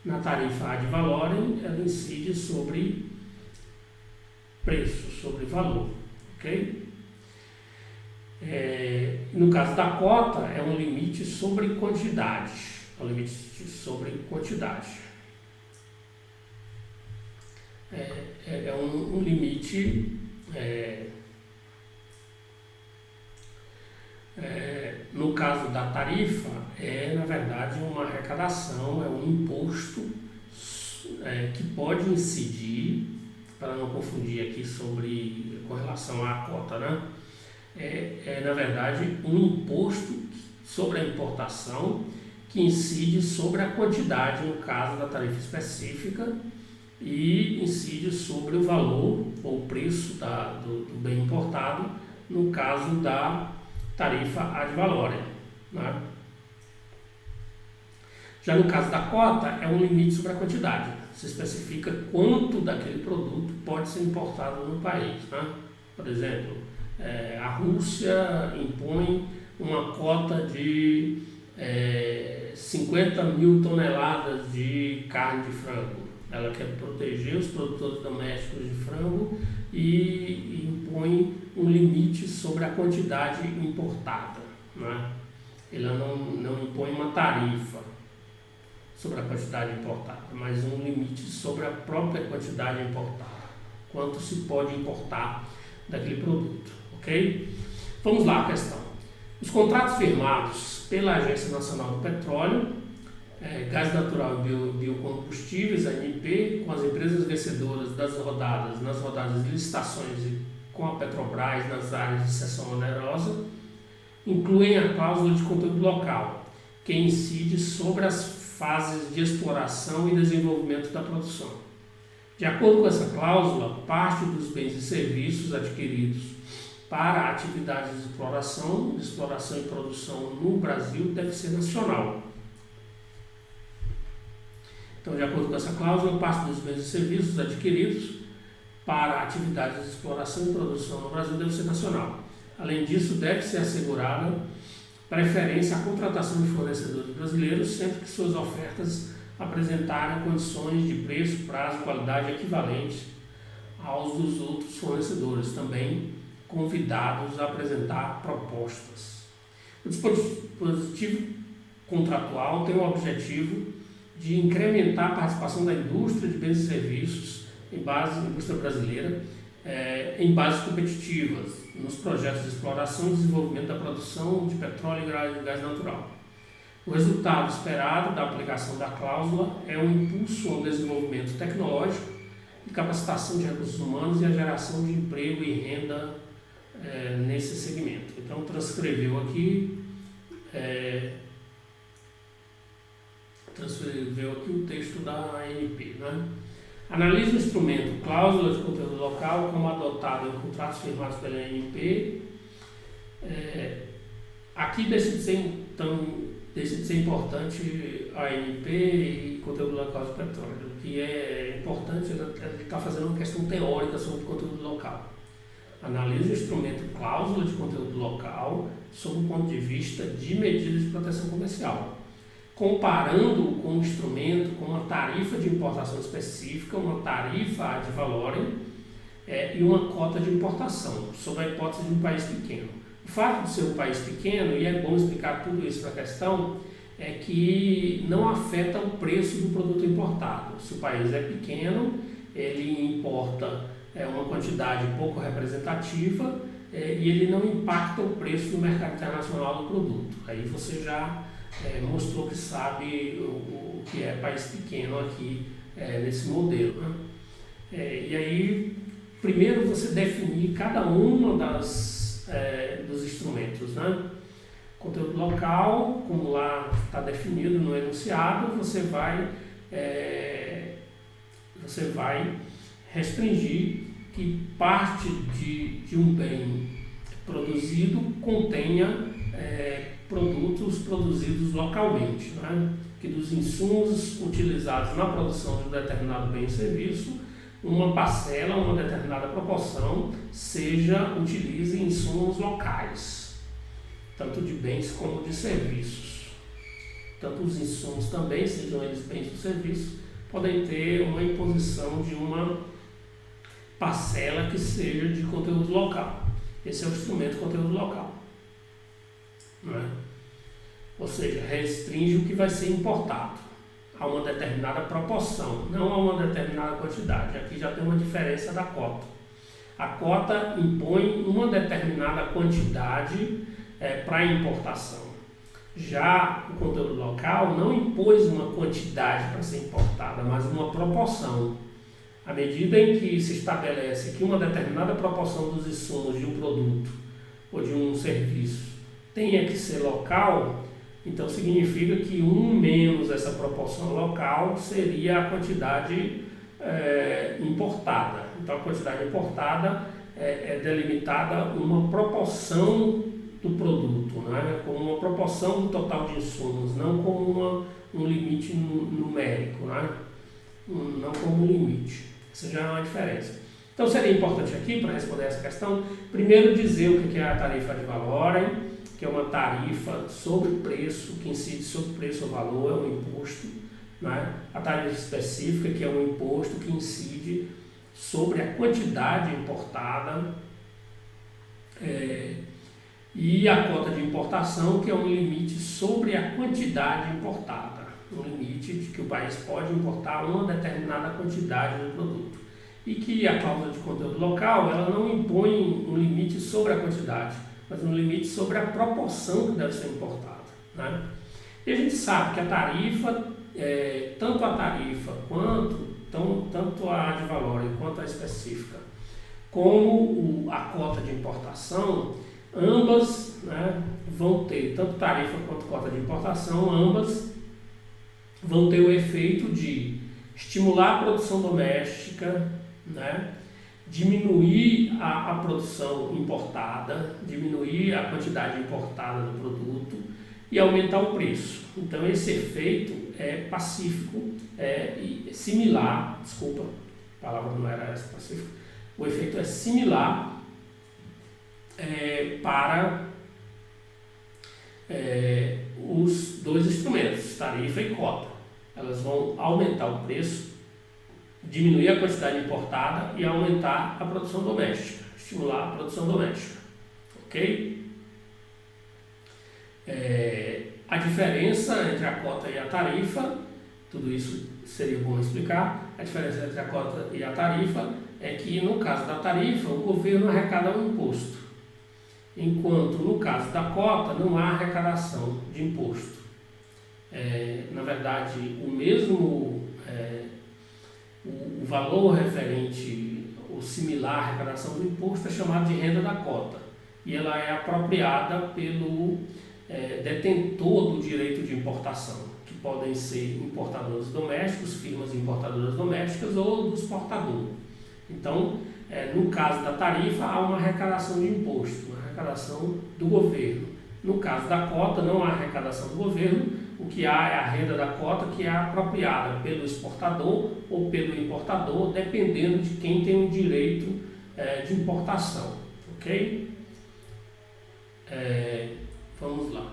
Na tarifa ad valorem, ela incide sobre preço, sobre valor, ok? No caso da cota, é um limite sobre quantidade, é um limite sobre quantidade. É um limite, no caso da tarifa, na verdade uma arrecadação, é um imposto que pode incidir para não confundir aqui com relação à cota, né? Na verdade um imposto sobre a importação que incide sobre a quantidade, no caso da tarifa específica, e incide sobre o valor ou preço do bem importado, no caso da tarifa ad valorem, né? Já no caso da cota, é um limite sobre a quantidade. Se especifica quanto daquele produto pode ser importado no país, né? Por exemplo, a Rússia impõe uma cota de 50 mil toneladas de carne de frango. Ela quer proteger os produtores domésticos de frango e impõe um limite sobre a quantidade importada, né? Ela não impõe uma tarifa sobre a quantidade importada, mas um limite sobre a própria quantidade importada. Quanto se pode importar daquele produto, ok? Vamos lá à questão. Os contratos firmados pela Agência Nacional do Petróleo, Gás Natural e Biocombustíveis, ANP, com as empresas vencedoras nas rodadas de licitações e com a Petrobras nas áreas de cessão onerosa, incluem a cláusula de conteúdo local, que incide sobre as fases de exploração e desenvolvimento da produção. De acordo com essa cláusula, parte dos bens e serviços adquiridos para atividades de exploração e produção no Brasil deve ser nacional. Então, de acordo com essa cláusula, parte dos bens e serviços adquiridos para atividades de exploração e produção no Brasil deve ser nacional. Além disso, deve ser assegurada preferência à contratação de fornecedores brasileiros, sempre que suas ofertas apresentarem condições de preço, prazo e qualidade equivalentes aos dos outros fornecedores, também convidados a apresentar propostas. O dispositivo contratual tem o objetivo de incrementar a participação da indústria de bens e serviços indústria brasileira, em bases competitivas, nos projetos de exploração e desenvolvimento da produção de petróleo e gás natural. O resultado esperado da aplicação da cláusula é um impulso ao desenvolvimento tecnológico e capacitação de recursos humanos e a geração de emprego e renda nesse segmento. Então, transcreveu aqui o texto da ANP, né? Analise o instrumento cláusula de conteúdo local como adotado em contratos firmados pela ANP. Aqui deixa de ser importante a ANP e conteúdo local de petróleo. O que é importante, ele está fazendo uma questão teórica sobre o conteúdo local. Analise o instrumento cláusula de conteúdo local sob o ponto de vista de medidas de proteção comercial, comparando com um instrumento com uma tarifa de importação específica, uma tarifa ad valorem e uma cota de importação, sob a hipótese de um país pequeno. O fato de ser um país pequeno, e é bom explicar tudo isso para a questão, é que não afeta o preço do produto importado. Se o país é pequeno, ele importa uma quantidade pouco representativa e ele não impacta o preço no mercado internacional do produto. Aí você já mostrou que sabe o que é país pequeno aqui nesse modelo, né? E aí, primeiro você definir cada uma dos instrumentos, né? Conteúdo local, como lá está definido no enunciado, você vai restringir que parte de um bem produzido contenha produtos produzidos localmente, né? Que dos insumos utilizados na produção de um determinado bem e serviço, uma parcela, uma determinada proporção, utilize insumos locais, tanto de bens como de serviços. Tanto os insumos também, sejam eles bens ou serviços, podem ter uma imposição de uma parcela que seja de conteúdo local. Esse é o instrumento conteúdo local. Né? Ou seja, restringe o que vai ser importado a uma determinada proporção, não a uma determinada quantidade. Aqui já tem uma diferença da cota. A cota impõe uma determinada quantidade para importação. Já o conteúdo local não impôs uma quantidade para ser importada, mas uma proporção. À medida em que se estabelece que uma determinada proporção dos insumos de um produto ou de um serviço tenha que ser local, então significa que 1 menos essa proporção local seria a quantidade importada. Então a quantidade importada é delimitada uma proporção do produto, né? Como uma proporção do total de insumos, não como um limite numérico, né? Não como um limite. Essa já é uma diferença. Então seria importante aqui, para responder essa questão, primeiro dizer o que é a tarifa ad valorem, que é uma tarifa sobre preço, que incide sobre preço ou valor, é um imposto, né? A tarifa específica, que é um imposto que incide sobre a quantidade importada, e a cota de importação, que é um limite sobre a quantidade importada, um limite de que o país pode importar uma determinada quantidade do produto. E que a cláusula de conteúdo local, ela não impõe um limite sobre a quantidade, mas um limite sobre a proporção que deve ser importada, né? E a gente sabe que a tarifa, tanto a tarifa tanto a ad valorem quanto a específica, como a cota de importação, ambas, né, vão ter, tanto tarifa quanto cota de importação, ambas vão ter o efeito de estimular a produção doméstica, né, diminuir a produção importada, diminuir a quantidade importada do produto e aumentar o preço. Então esse efeito é pacífico, similar, desculpa, a palavra não era essa, pacífico, o efeito é similar para os dois instrumentos, tarifa e cota. Elas vão aumentar o preço, diminuir a quantidade importada e aumentar a produção doméstica, estimular a produção doméstica, ok? A diferença entre a cota e a tarifa, tudo isso seria bom explicar. A diferença entre a cota e a tarifa é que no caso da tarifa o governo arrecada um imposto, enquanto no caso da cota não há arrecadação de imposto. Na verdade, o valor referente ou similar à arrecadação do imposto é chamado de renda da cota e ela é apropriada pelo detentor do direito de importação, que podem ser importadores domésticos, firmas importadoras domésticas ou do exportador. Então, no caso da tarifa, há uma arrecadação de imposto, uma arrecadação do governo. No caso da cota, não há arrecadação do governo, o que há é a renda da cota, que é apropriada pelo exportador ou pelo importador, dependendo de quem tem o direito de importação, ok? Vamos lá.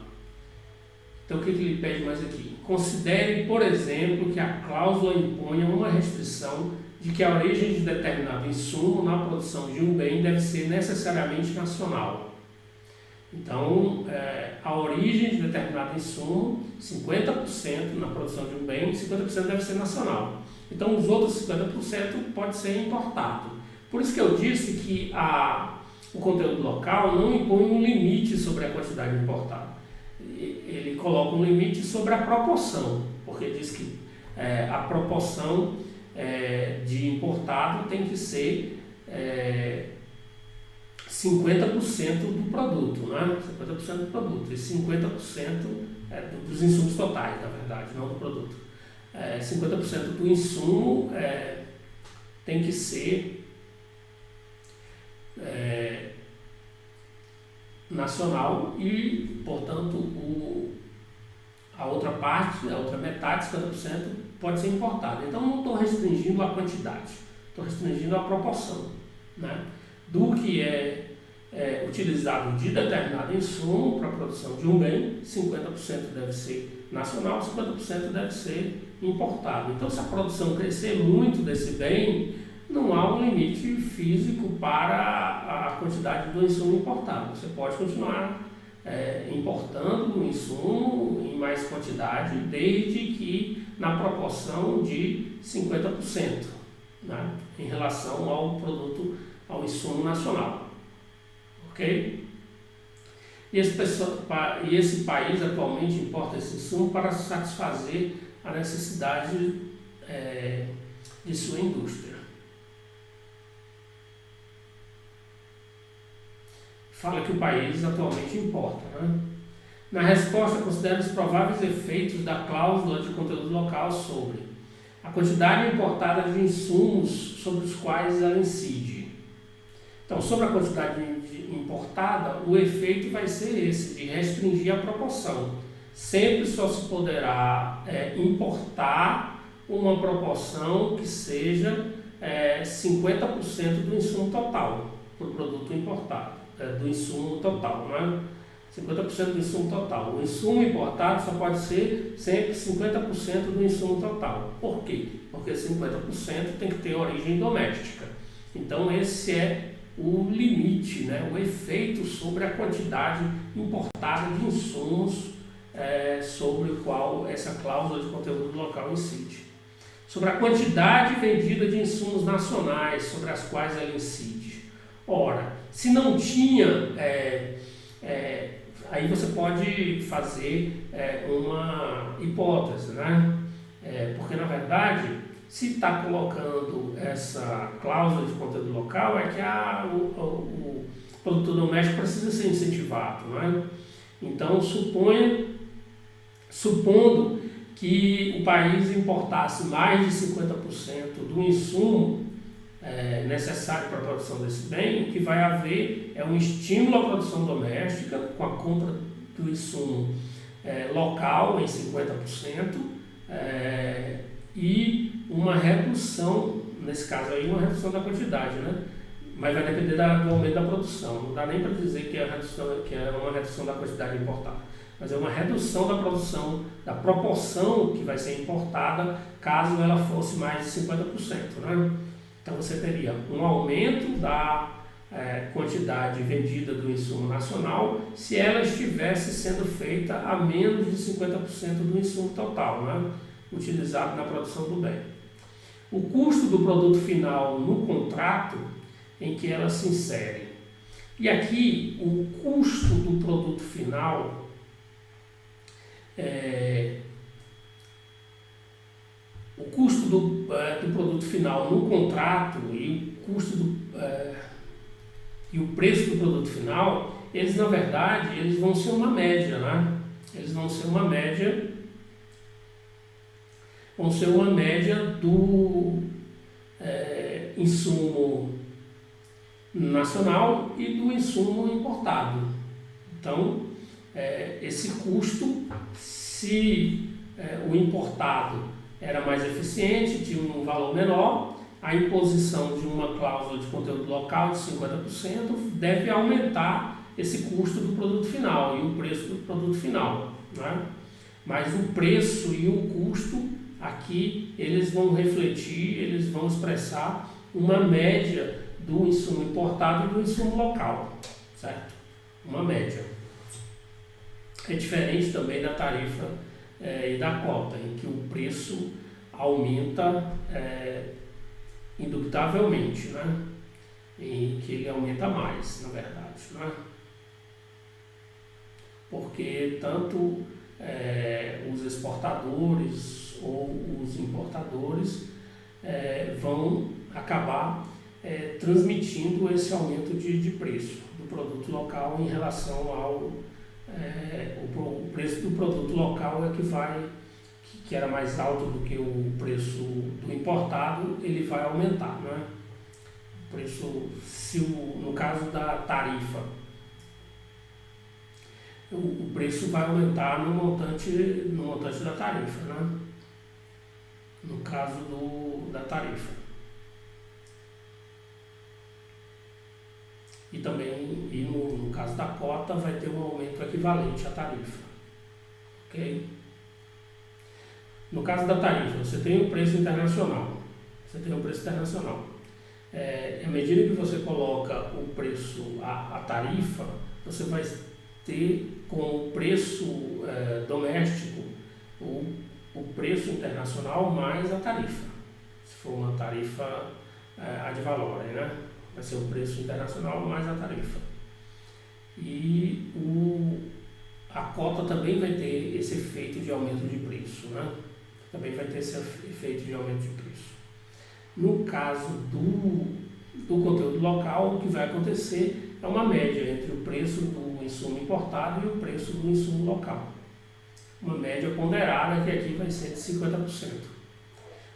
Então, o que ele pede mais aqui? Considere, por exemplo, que a cláusula imponha uma restrição de que a origem de determinado insumo na produção de um bem deve ser necessariamente nacional. Então, a origem de determinado insumo, 50% na produção de um bem, 50% deve ser nacional. Então, os outros 50% pode ser importado. Por isso que eu disse que o conteúdo local não impõe um limite sobre a quantidade importada. Ele coloca um limite sobre a proporção, porque diz que a proporção de importado tem que ser 50% do produto, né? 50% do produto, e 50% dos insumos totais, na verdade, não do produto. 50% do insumo tem que ser nacional e, portanto, a outra parte, a outra metade, 50%, pode ser importada. Então, não estou restringindo a quantidade, estou restringindo a proporção, né, do que é utilizado de determinado insumo para a produção de um bem. 50% deve ser nacional, 50% deve ser importado. Então, se a produção crescer muito desse bem, não há um limite físico para a quantidade do insumo importado. Você pode continuar importando o insumo em mais quantidade, desde que na proporção de 50%, né, em relação ao produto, ao insumo nacional. Ok? E esse país atualmente importa esse insumo para satisfazer a necessidade de sua indústria. fala que o país atualmente importa, né? Na resposta, considera os prováveis efeitos da cláusula de conteúdo local sobre a quantidade importada de insumos sobre os quais ela incide. Então, sobre a quantidade importada, o efeito vai ser esse, de restringir a proporção. Sempre só se poderá importar uma proporção que seja 50% do insumo total, para o produto importado, do insumo total, não é? 50% do insumo total. O insumo importado só pode ser sempre 50% do insumo total. Por quê? Porque 50% tem que ter origem doméstica. Então, esse é o limite, né? O efeito sobre a quantidade importada de insumos sobre o qual essa cláusula de conteúdo local incide. Sobre a quantidade vendida de insumos nacionais sobre as quais ela incide. Ora, se não tinha, aí você pode fazer uma hipótese, né? Porque, na verdade, se está colocando essa cláusula de conteúdo local, é que o produtor doméstico precisa ser incentivado, né? Então, supondo que o país importasse mais de 50% do insumo necessário para a produção desse bem, o que vai haver é um estímulo à produção doméstica, com a compra do insumo local em 50%, e uma redução, nesse caso aí, uma redução da quantidade, né? Mas vai depender do aumento da produção. Não dá nem para dizer que é uma redução da quantidade importada, mas é uma redução da produção, da proporção que vai ser importada, caso ela fosse mais de 50%, né? Então você teria um aumento da quantidade vendida do insumo nacional se ela estivesse sendo feita a menos de 50% do insumo total, né? Utilizado na produção do bem. O custo do produto final no contrato em que ela se insere. E aqui o custo do produto final o custo do produto final no contrato e o custo e o preço do produto final, eles na verdade eles vão ser uma média, né? Eles vão ser uma média do insumo nacional e do insumo importado. Então, esse custo, se o importado era mais eficiente, tinha um valor menor, a imposição de uma cláusula de conteúdo local de 50% deve aumentar esse custo do produto final e o preço do produto final, né? Mas o preço e o custo, aqui, eles vão refletir, eles vão expressar uma média do insumo importado e do insumo local, certo? Uma média. É diferente também da tarifa e da cota, em que o preço aumenta indubitavelmente, né? Em que ele aumenta mais, na verdade, né? Porque tanto os exportadores ou os importadores vão acabar transmitindo esse aumento de preço do produto local em relação ao o preço do produto local que era mais alto do que o preço do importado, ele vai aumentar, né? O preço, no caso da tarifa, o preço vai aumentar no montante da tarifa, né? No caso da tarifa. E também, no caso da cota, vai ter um aumento equivalente à tarifa. Ok? No caso da tarifa, você tem o preço internacional. À medida que você coloca o preço, a tarifa, você vai ter com o preço doméstico o preço internacional mais a tarifa. Se for uma tarifa ad valorem, né? Vai ser o preço internacional mais a tarifa. E a cota também vai ter esse efeito de aumento de preço, né? Também vai ter esse efeito de aumento de preço. No caso do conteúdo local, o que vai acontecer é uma média entre o preço do insumo importado e o preço do insumo local. Uma média ponderada que aqui vai ser de 50%.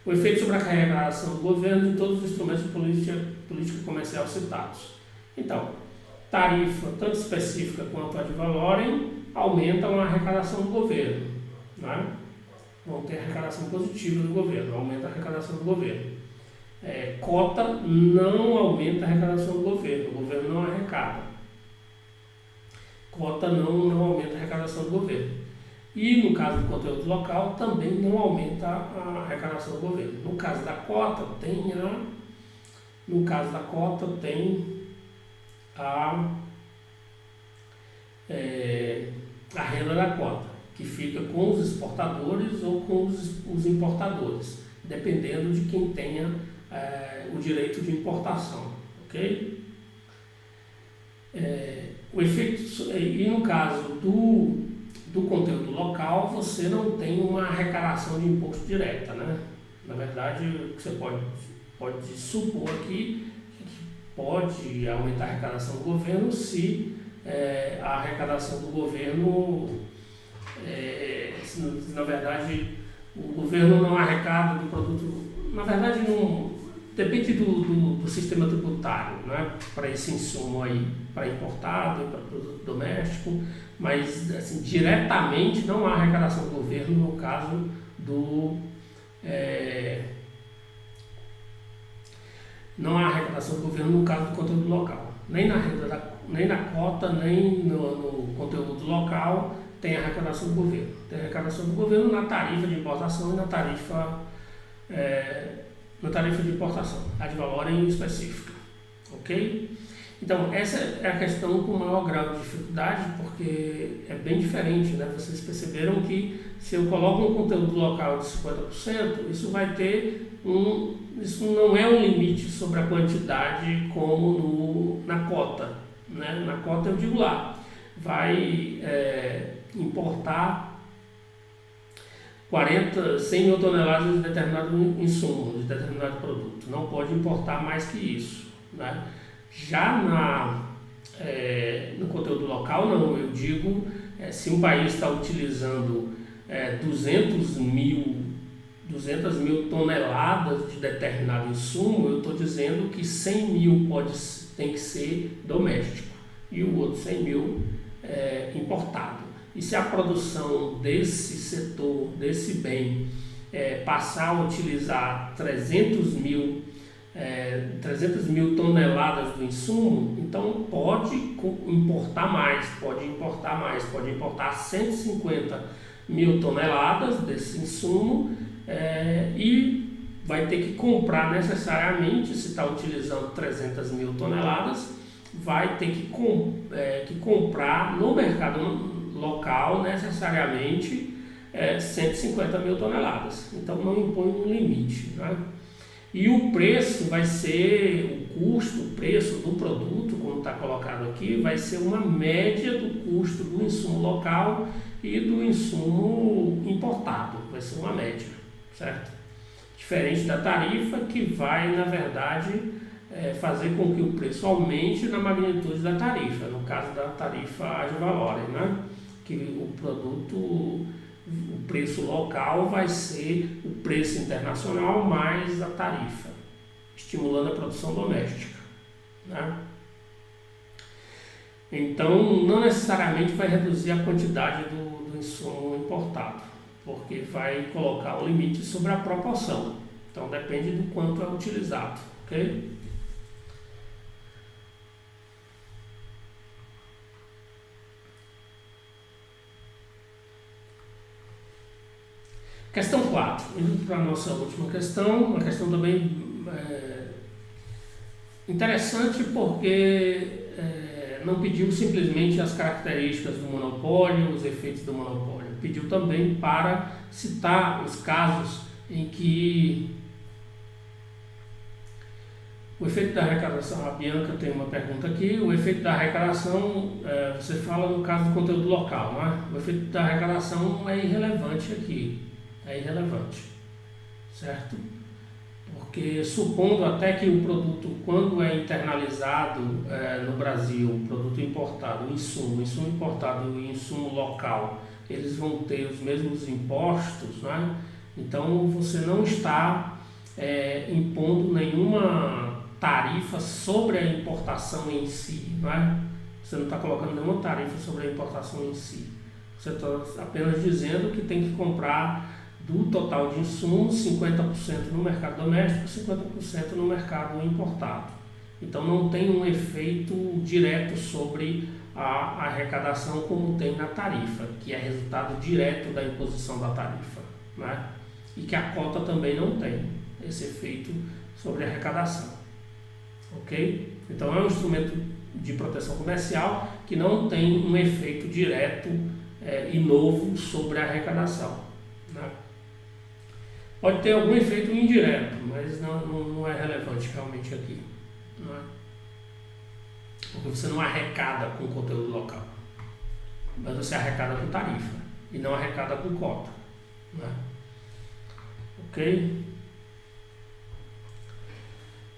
O efeito sobre a arrecadação do governo de todos os instrumentos de política comercial citados. Então, tarifa, tanto específica quanto ad valorem, aumentam a arrecadação do governo. Né? Vão ter arrecadação positiva do governo, aumenta a arrecadação do governo. Cota não aumenta a arrecadação do governo, o governo não arrecada. Cota não aumenta a arrecadação do governo. E no caso do conteúdo local, também não aumenta a arrecadação do governo. No caso da cota, tem a renda da cota, que fica com os exportadores ou com os importadores, dependendo de quem tenha o direito de importação, ok? O efeito, e no caso do conteúdo local, você não tem uma arrecadação de imposto direta, né? Na verdade, o que você pode supor aqui é que pode aumentar a arrecadação do governo se a arrecadação do governo, se na verdade o governo não arrecada do produto, na verdade não, depende do sistema tributário, né, para esse insumo aí, para importado e para produto doméstico, mas assim, diretamente não há arrecadação do governo no caso não há arrecadação do governo no caso do conteúdo local, nem na cota, nem no conteúdo local tem arrecadação do governo. Tem arrecadação do governo na tarifa de importação e na tarifa de importação, ad valorem específica, ok? Então, essa é a questão com maior grau de dificuldade, porque é bem diferente, né? Vocês perceberam que se eu coloco um conteúdo local de 50%, isso vai ter isso não é um limite sobre a quantidade como na cota, né? Na cota eu digo lá, vai importar 100 mil toneladas de determinado insumo, de determinado produto. Não pode importar mais que isso, né? Já no conteúdo local, não. Eu digo, se um país está utilizando 200 mil toneladas de determinado insumo, eu estou dizendo que 100 mil tem que ser doméstico e o outro 100 mil importado. E se a produção desse setor, desse bem, passar a utilizar 300 mil toneladas do insumo, então pode importar mais, pode importar 150 mil toneladas desse insumo e vai ter que comprar necessariamente, se está utilizando 300 mil toneladas, vai ter que comprar no mercado local necessariamente 150 mil toneladas. Então não impõe um limite, né? E o preço vai ser, o preço do produto, como está colocado aqui, vai ser uma média do custo do insumo local e do insumo importado, vai ser uma média, certo? Diferente da tarifa, que vai, na verdade, fazer com que o preço aumente na magnitude da tarifa, no caso da tarifa ad valorem, né? Que o preço local vai ser o preço internacional mais a tarifa, estimulando a produção doméstica, né? Então, não necessariamente vai reduzir a quantidade do insumo importado, porque vai colocar um limite sobre a proporção. Então, depende do quanto é utilizado, ok? Questão 4, indo para a nossa última questão, uma questão também interessante porque não pediu simplesmente as características do monopólio, os efeitos do monopólio, pediu também para citar os casos em que o efeito da arrecadação, a Bianca tem uma pergunta aqui, o efeito da arrecadação, você fala no caso do conteúdo local, não é? O efeito da arrecadação é irrelevante aqui. É irrelevante, certo? Porque supondo até que o produto, quando é internalizado no Brasil, o produto importado, o insumo importado e o insumo local, eles vão ter os mesmos impostos, né? Então você não está impondo nenhuma tarifa sobre a importação em si, né? Você não está colocando nenhuma tarifa sobre a importação em si. Você está apenas dizendo que tem que comprar do total de insumos, 50% no mercado doméstico e 50% no mercado importado. Então não tem um efeito direto sobre a arrecadação como tem na tarifa, que é resultado direto da imposição da tarifa, né? E que a cota também não tem esse efeito sobre a arrecadação. Ok? Então é um instrumento de proteção comercial que não tem um efeito direto e novo sobre a arrecadação, né? Pode ter algum efeito indireto, mas não é relevante realmente aqui, não é? Porque você não arrecada com conteúdo local, mas você arrecada com tarifa e não arrecada com cota, né? Ok?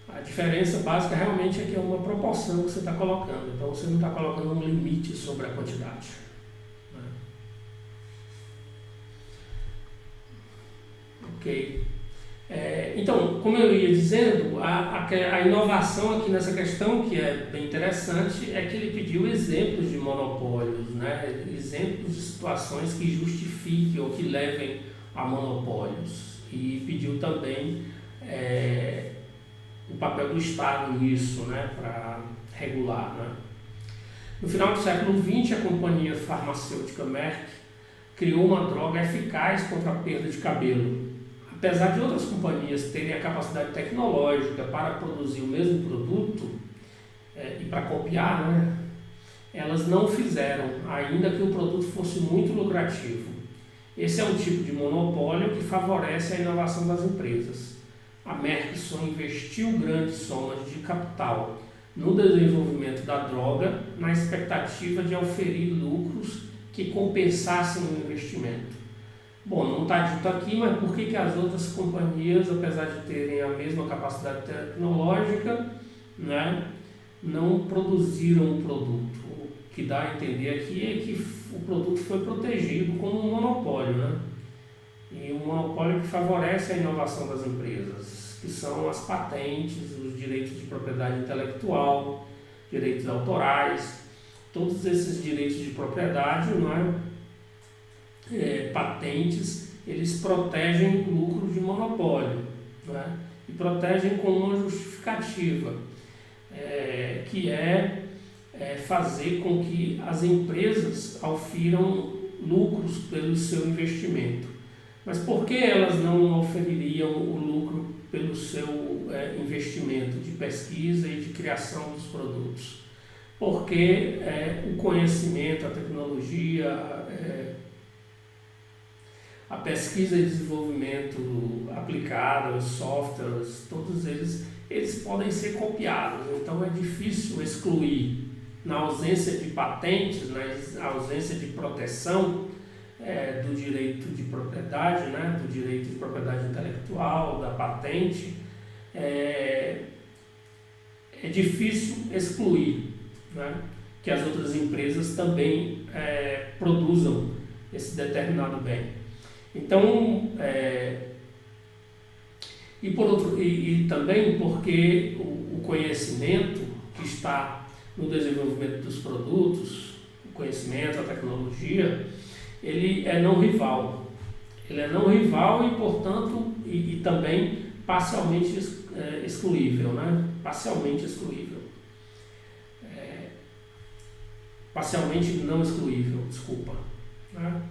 A diferença básica realmente é que é uma proporção que você está colocando, então você não está colocando um limite sobre a quantidade, né? Ok. Então, como eu ia dizendo, a inovação aqui nessa questão, que é bem interessante, é que ele pediu exemplos de monopólios, né? Exemplos de situações que justifiquem ou que levem a monopólios. E pediu também o papel do Estado nisso, né? Para regular, né? No final do século XX, a companhia farmacêutica Merck criou uma droga eficaz contra a perda de cabelo. Apesar de outras companhias terem a capacidade tecnológica para produzir o mesmo produto e para copiar, né, elas não fizeram, ainda que o produto fosse muito lucrativo. Esse é um tipo de monopólio que favorece a inovação das empresas. A Merck só investiu grandes somas de capital no desenvolvimento da droga na expectativa de oferir lucros que compensassem o investimento. Bom, não está dito aqui, mas por que as outras companhias, apesar de terem a mesma capacidade tecnológica, né, não produziram o produto? O que dá a entender aqui é que o produto foi protegido como um monopólio, né? E um monopólio que favorece a inovação das empresas, que são as patentes, os direitos de propriedade intelectual, direitos autorais, todos esses direitos de propriedade, não é? Patentes, eles protegem o lucro de monopólio, né? E protegem com uma justificativa, que é fazer com que as empresas ofiram lucros pelo seu investimento. Mas por que elas não ofeririam o lucro pelo seu investimento de pesquisa e de criação dos produtos? Porque o conhecimento, a tecnologia, a pesquisa e desenvolvimento aplicado, os softwares, todos eles podem ser copiados, então é difícil excluir. Na ausência de patentes, na ausência de proteção do direito de propriedade, né, do direito de propriedade intelectual, da patente, é difícil excluir, né, que as outras empresas também produzam esse determinado bem. Então, e também porque o conhecimento que está no desenvolvimento dos produtos, o conhecimento, a tecnologia, ele é não rival. Ele é não rival e, portanto, e também parcialmente excluível, né? Parcialmente excluível. Parcialmente não excluível, desculpa, né?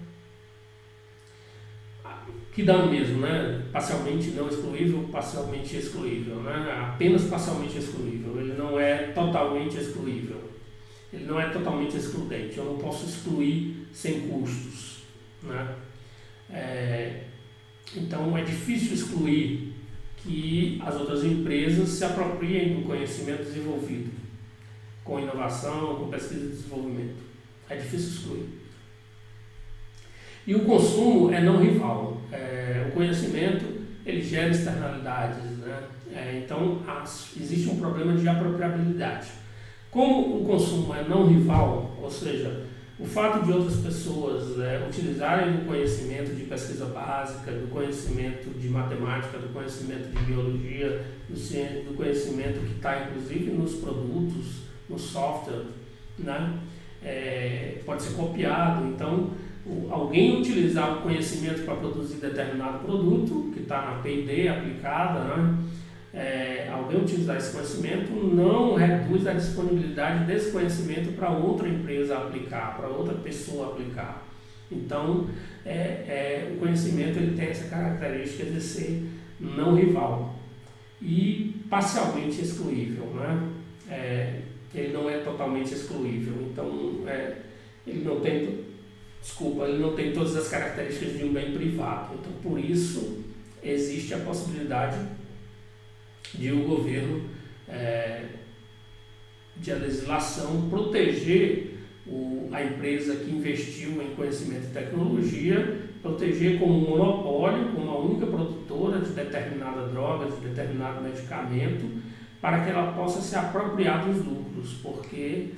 Que dá no mesmo, né? Parcialmente não excluível, parcialmente excluível, né? Apenas parcialmente excluível, ele não é totalmente excluível, ele não é totalmente excludente, eu não posso excluir sem custos, né? Então é difícil excluir que as outras empresas se apropriem do conhecimento desenvolvido com inovação, com pesquisa e desenvolvimento, é difícil excluir. E o consumo é não rival. O conhecimento ele gera externalidades, né? Então, existe um problema de apropriabilidade. Como o consumo é não rival, ou seja, o fato de outras pessoas utilizarem do conhecimento de pesquisa básica, do conhecimento de matemática, do conhecimento de biologia, do conhecimento que está inclusive nos produtos, no software, né? Pode ser copiado. Então, alguém utilizar o conhecimento para produzir determinado produto, que está na P&D aplicada, né? Alguém utilizar esse conhecimento não reduz a disponibilidade desse conhecimento para outra empresa aplicar, para outra pessoa aplicar. Então, o conhecimento ele tem essa característica de ser não rival e parcialmente excluível, né? Ele não é totalmente excluível. Então, ele não tem todas as características de um bem privado. Então, por isso, existe a possibilidade de o governo, de a legislação, proteger a empresa que investiu em conhecimento e tecnologia, proteger como um monopólio, como a única produtora de determinada droga, de determinado medicamento, para que ela possa se apropriar dos lucros, porque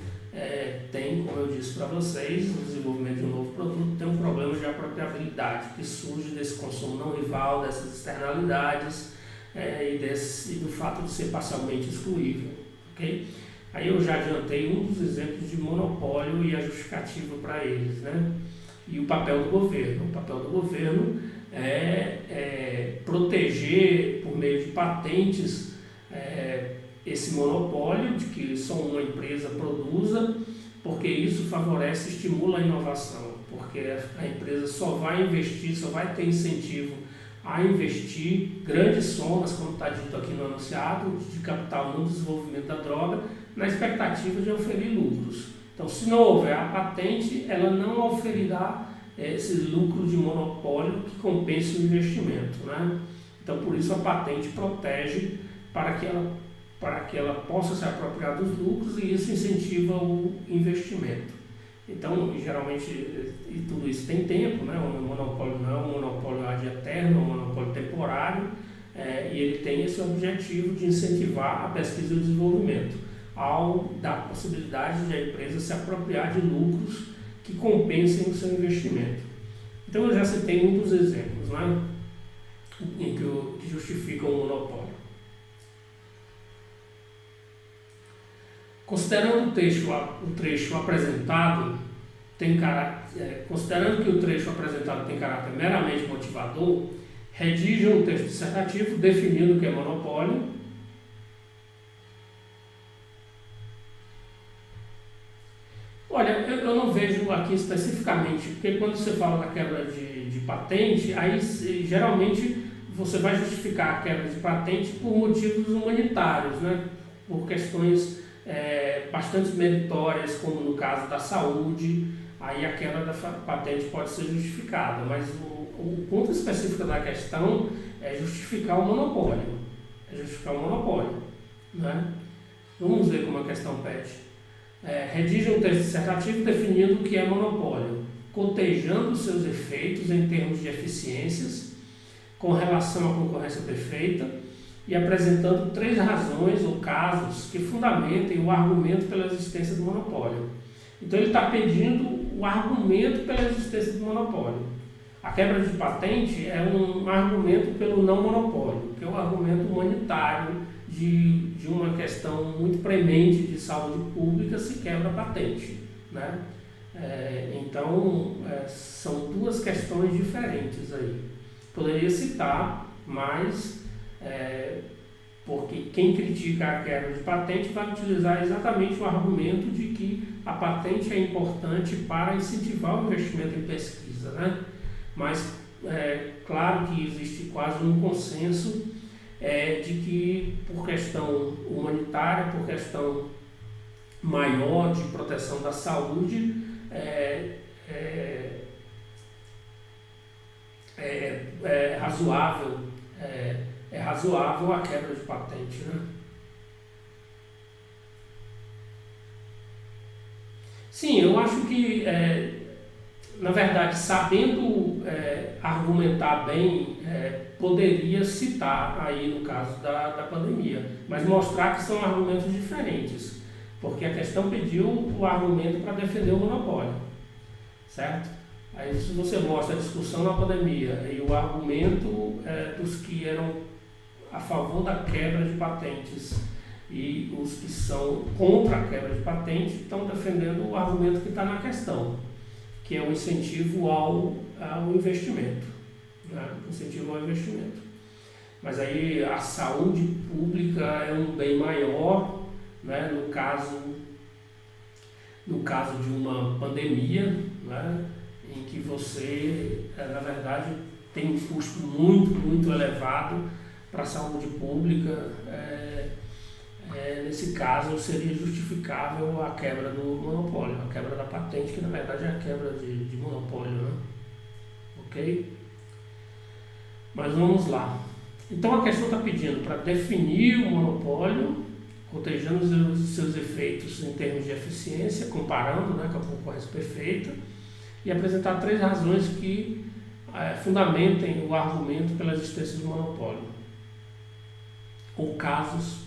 tem, como eu disse para vocês, o desenvolvimento de um novo produto tem um problema de apropriabilidade que surge desse consumo não rival, dessas externalidades, e do fato de ser parcialmente excluível, ok? Aí eu já adiantei um dos exemplos de monopólio e a justificativa para eles, né? E o papel do governo. O papel do governo é proteger, por meio de patentes, esse monopólio de que só uma empresa produza, porque isso favorece, estimula a inovação, porque a empresa só vai investir, só vai ter incentivo a investir grandes somas, como está dito aqui no enunciado, de capital no desenvolvimento da droga, na expectativa de oferir lucros. Então, se não houver a patente, ela não oferirá esse lucro de monopólio que compense o investimento, né? Então, por isso a patente protege para que ela possa se apropriar dos lucros, e isso incentiva o investimento. Então, geralmente, e tudo isso tem tempo, né? O monopólio não é um monopólio ad eterno, é um monopólio temporário, e ele tem esse objetivo de incentivar a pesquisa e o desenvolvimento, ao dar possibilidade de a empresa se apropriar de lucros que compensem o seu investimento. Então, eu já citei um dos exemplos, né? que justificam o monopólio. Considerando o trecho apresentado considerando que o trecho apresentado tem caráter meramente motivador, redijam um texto dissertativo definindo o que é monopólio. Olha, eu não vejo aqui especificamente, porque quando você fala da quebra de patente, aí geralmente você vai justificar a quebra de patente por motivos humanitários, né? Por questões bastante meritórias, como no caso da saúde, aí a quebra da patente pode ser justificada, mas o ponto específico da questão é justificar o monopólio. Né? Vamos ver como a questão pede. Redige um texto dissertativo definindo o que é monopólio, cotejando seus efeitos em termos de eficiências, com relação à concorrência perfeita, e apresentando 3 razões ou casos que fundamentem o argumento pela existência do monopólio. Então ele está pedindo o argumento pela existência do monopólio. A quebra de patente é um argumento pelo não monopólio, que é um argumento humanitário de uma questão muito premente de saúde pública, se quebra a patente, né? Então, são 2 questões diferentes aí. Poderia citar, mas porque quem critica a quebra de patente vai utilizar exatamente o argumento de que a patente é importante para incentivar o investimento em pesquisa, né? Mas claro que existe quase um consenso de que, por questão humanitária, por questão maior de proteção da saúde, é razoável a quebra de patente, né? Sim, eu acho que, na verdade, sabendo argumentar bem, poderia citar aí no caso da pandemia, mas mostrar que são argumentos diferentes, porque a questão pediu o argumento para defender o monopólio, certo? Aí se você mostra a discussão na pandemia e o argumento dos que eram a favor da quebra de patentes e os que são contra a quebra de patente estão defendendo o argumento que está na questão, que é o incentivo ao investimento, né? Incentivo ao investimento. Mas aí a saúde pública é um bem maior, né? No caso de uma pandemia, né? Em que você, na verdade, tem um custo muito, muito elevado para a saúde pública. Nesse caso, seria justificável a quebra do monopólio, a quebra da patente, que na verdade é a quebra de monopólio, né? Ok? Mas vamos lá. Então a questão está pedindo para definir o monopólio, cotejando os seus efeitos em termos de eficiência, comparando, né, com a concorrência perfeita, e apresentar 3 razões que fundamentem o argumento pela existência do monopólio, ou casos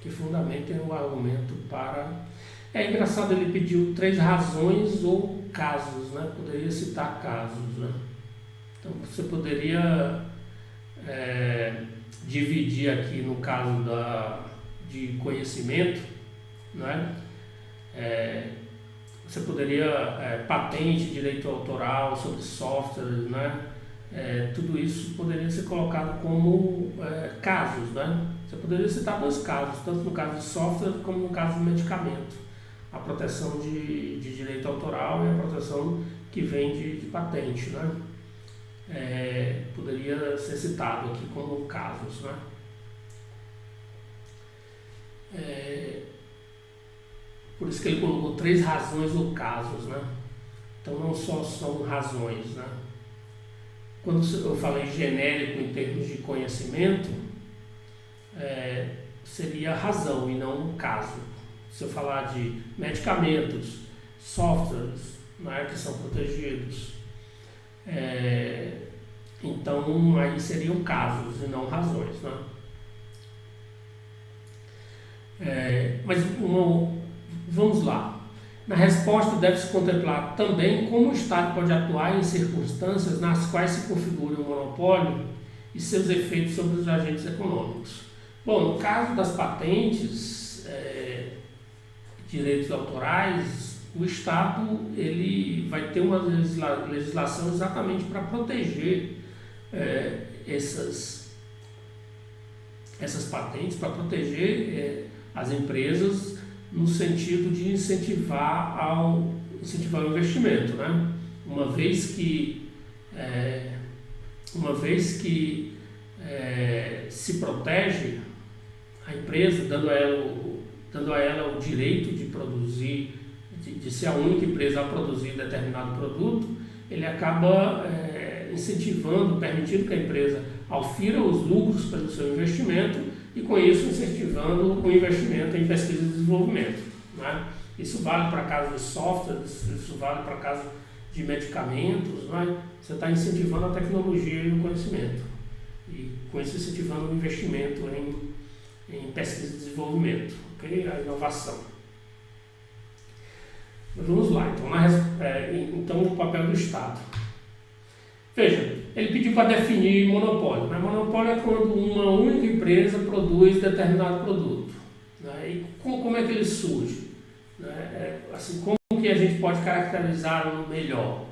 que fundamentem o argumento para... É engraçado, ele pediu 3 razões ou casos, né? Poderia citar casos, né? Então você poderia dividir aqui no caso de conhecimento, né? Você poderia patente, direito autoral sobre software, né? Tudo isso poderia ser colocado como casos, né? Você poderia citar 2 casos, tanto no caso de software como no caso de medicamento. A proteção de direito autoral e a proteção que vem de patente, né? Poderia ser citado aqui como casos, né? Por isso que ele colocou 3 razões ou casos, né? Então não só são razões, né? Quando eu falei genérico em termos de conhecimento, seria razão e não caso. Se eu falar de medicamentos, softwares, né, que são protegidos, então aí seriam casos e não razões, né? Vamos lá. Na resposta deve-se contemplar também como o Estado pode atuar em circunstâncias nas quais se configura o monopólio e seus efeitos sobre os agentes econômicos. Bom, no caso das patentes, direitos autorais, o Estado ele vai ter uma legislação exatamente para proteger essas patentes, para proteger as empresas no sentido de incentivar o investimento, né? Uma vez que se protege a empresa, dando a ela o direito de produzir, de ser a única empresa a produzir determinado produto, ele acaba incentivando, permitindo que a empresa aufira os lucros pelo seu investimento e com isso incentivando o investimento em pesquisa e desenvolvimento, né? Isso vale para caso de softwares, isso vale para caso de medicamentos, né? Você está incentivando a tecnologia e o conhecimento e com isso incentivando o investimento em pesquisa e desenvolvimento, ok? A inovação. Mas vamos lá, então o papel do Estado. Veja, ele pediu para definir monopólio, né? Monopólio é quando uma única empresa produz determinado produto, né? E como é que ele surge, né? Assim, como que a gente pode caracterizá-lo melhor?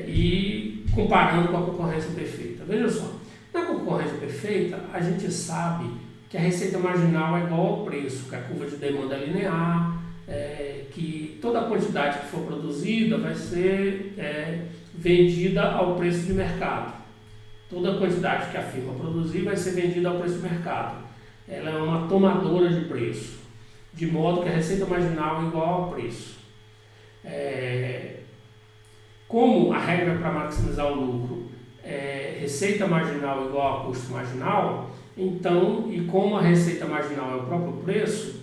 E comparando com a concorrência perfeita. Veja só, na concorrência perfeita, a gente sabe que a receita marginal é igual ao preço, que a curva de demanda é linear, que toda a quantidade que for produzida vai ser vendida ao preço de mercado. Toda a quantidade que a firma produzir vai ser vendida ao preço de mercado. Ela é uma tomadora de preço, de modo que a receita marginal é igual ao preço. Como a regra para maximizar o lucro é receita marginal igual a custo marginal, então, e como a receita marginal é o próprio preço,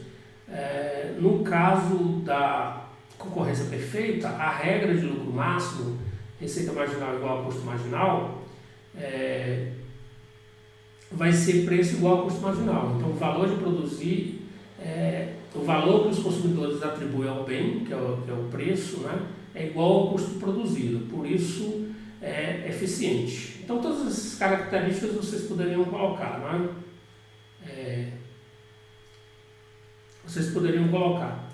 no caso da concorrência perfeita, a regra de lucro máximo, receita marginal igual a custo marginal, vai ser preço igual a custo marginal. Então, o valor de produzir, o valor que os consumidores atribuem ao bem, que é o preço, né, é igual ao custo produzido, por isso é eficiente. Então, todas essas características vocês poderiam colocar, né? Vocês poderiam colocar.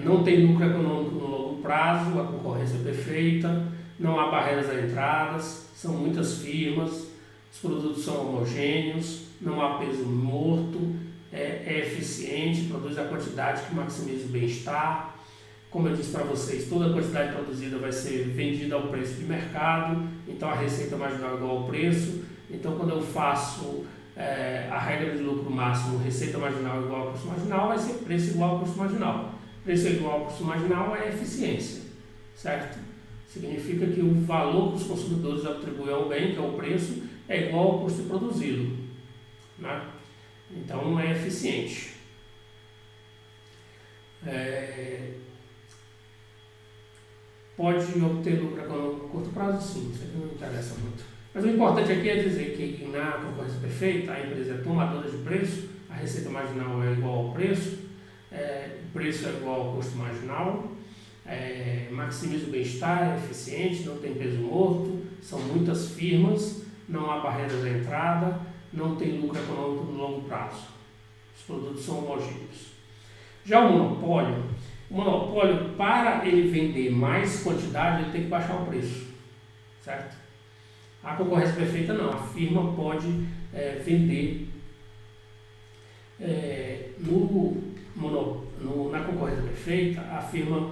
Não tem lucro econômico no longo prazo, a concorrência é perfeita, não há barreiras a entradas, são muitas firmas, os produtos são homogêneos, não há peso morto, é eficiente, produz a quantidade que maximiza o bem-estar. Como eu disse para vocês, toda a quantidade produzida vai ser vendida ao preço de mercado, então a receita marginal é igual ao preço. Então, quando eu faço a regra de lucro máximo, receita marginal igual ao custo marginal, vai ser preço igual ao custo marginal. Preço igual ao custo marginal é eficiência, certo? Significa que o valor que os consumidores atribuem ao bem, que é o preço, é igual ao custo produzido, né? Então, é eficiente. Pode obter lucro econômico a curto prazo? Sim, isso aqui não interessa muito. Mas o importante aqui é dizer que na concorrência perfeita, a empresa é tomadora de preço, a receita marginal é igual ao preço, o preço é igual ao custo marginal, maximiza o bem-estar, é eficiente, não tem peso morto, são muitas firmas, não há barreiras à entrada, não tem lucro econômico no longo prazo. Os produtos são homogêneos. Já o monopólio, para ele vender mais quantidade, ele tem que baixar o preço, certo? A concorrência perfeita não, a firma pode vender na concorrência perfeita, a firma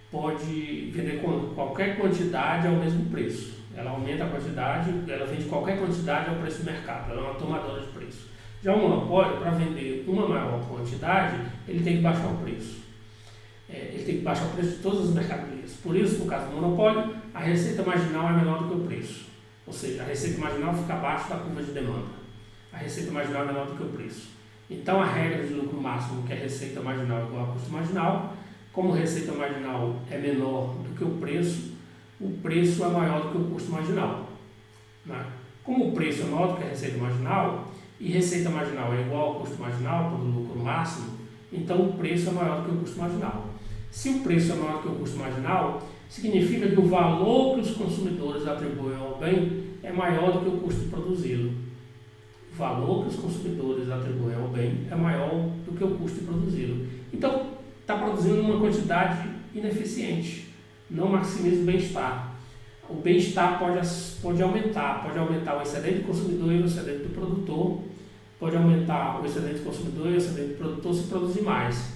pode vender qualquer quantidade ao mesmo preço. Ela aumenta a quantidade, ela vende qualquer quantidade ao preço do mercado, ela é uma tomadora de preço. Já o monopólio, para vender uma maior quantidade, ele tem que baixar o preço. Ele tem que baixar o preço de todas as mercadorias. Por isso, no caso do monopólio, a receita marginal é menor do que o preço. Ou seja, a receita marginal fica abaixo da curva de demanda. A receita marginal é menor do que o preço. Então, a regra de lucro máximo, que é receita marginal igual a custo marginal, como a receita marginal é menor do que o preço é maior do que o custo marginal, né? Como o preço é maior do que a receita marginal, e receita marginal é igual ao custo marginal, todo lucro máximo, então o preço é maior do que o custo marginal. Se o preço é maior do que o custo marginal, significa que o valor que os consumidores atribuem ao bem é maior do que o custo produzido. O valor que os consumidores atribuem ao bem é maior do que o custo produzido. Então, está produzindo uma quantidade ineficiente, não maximiza o bem-estar. O bem-estar pode aumentar o excedente do consumidor e o excedente do produtor, pode aumentar o excedente do consumidor e o excedente do produtor se produzir mais,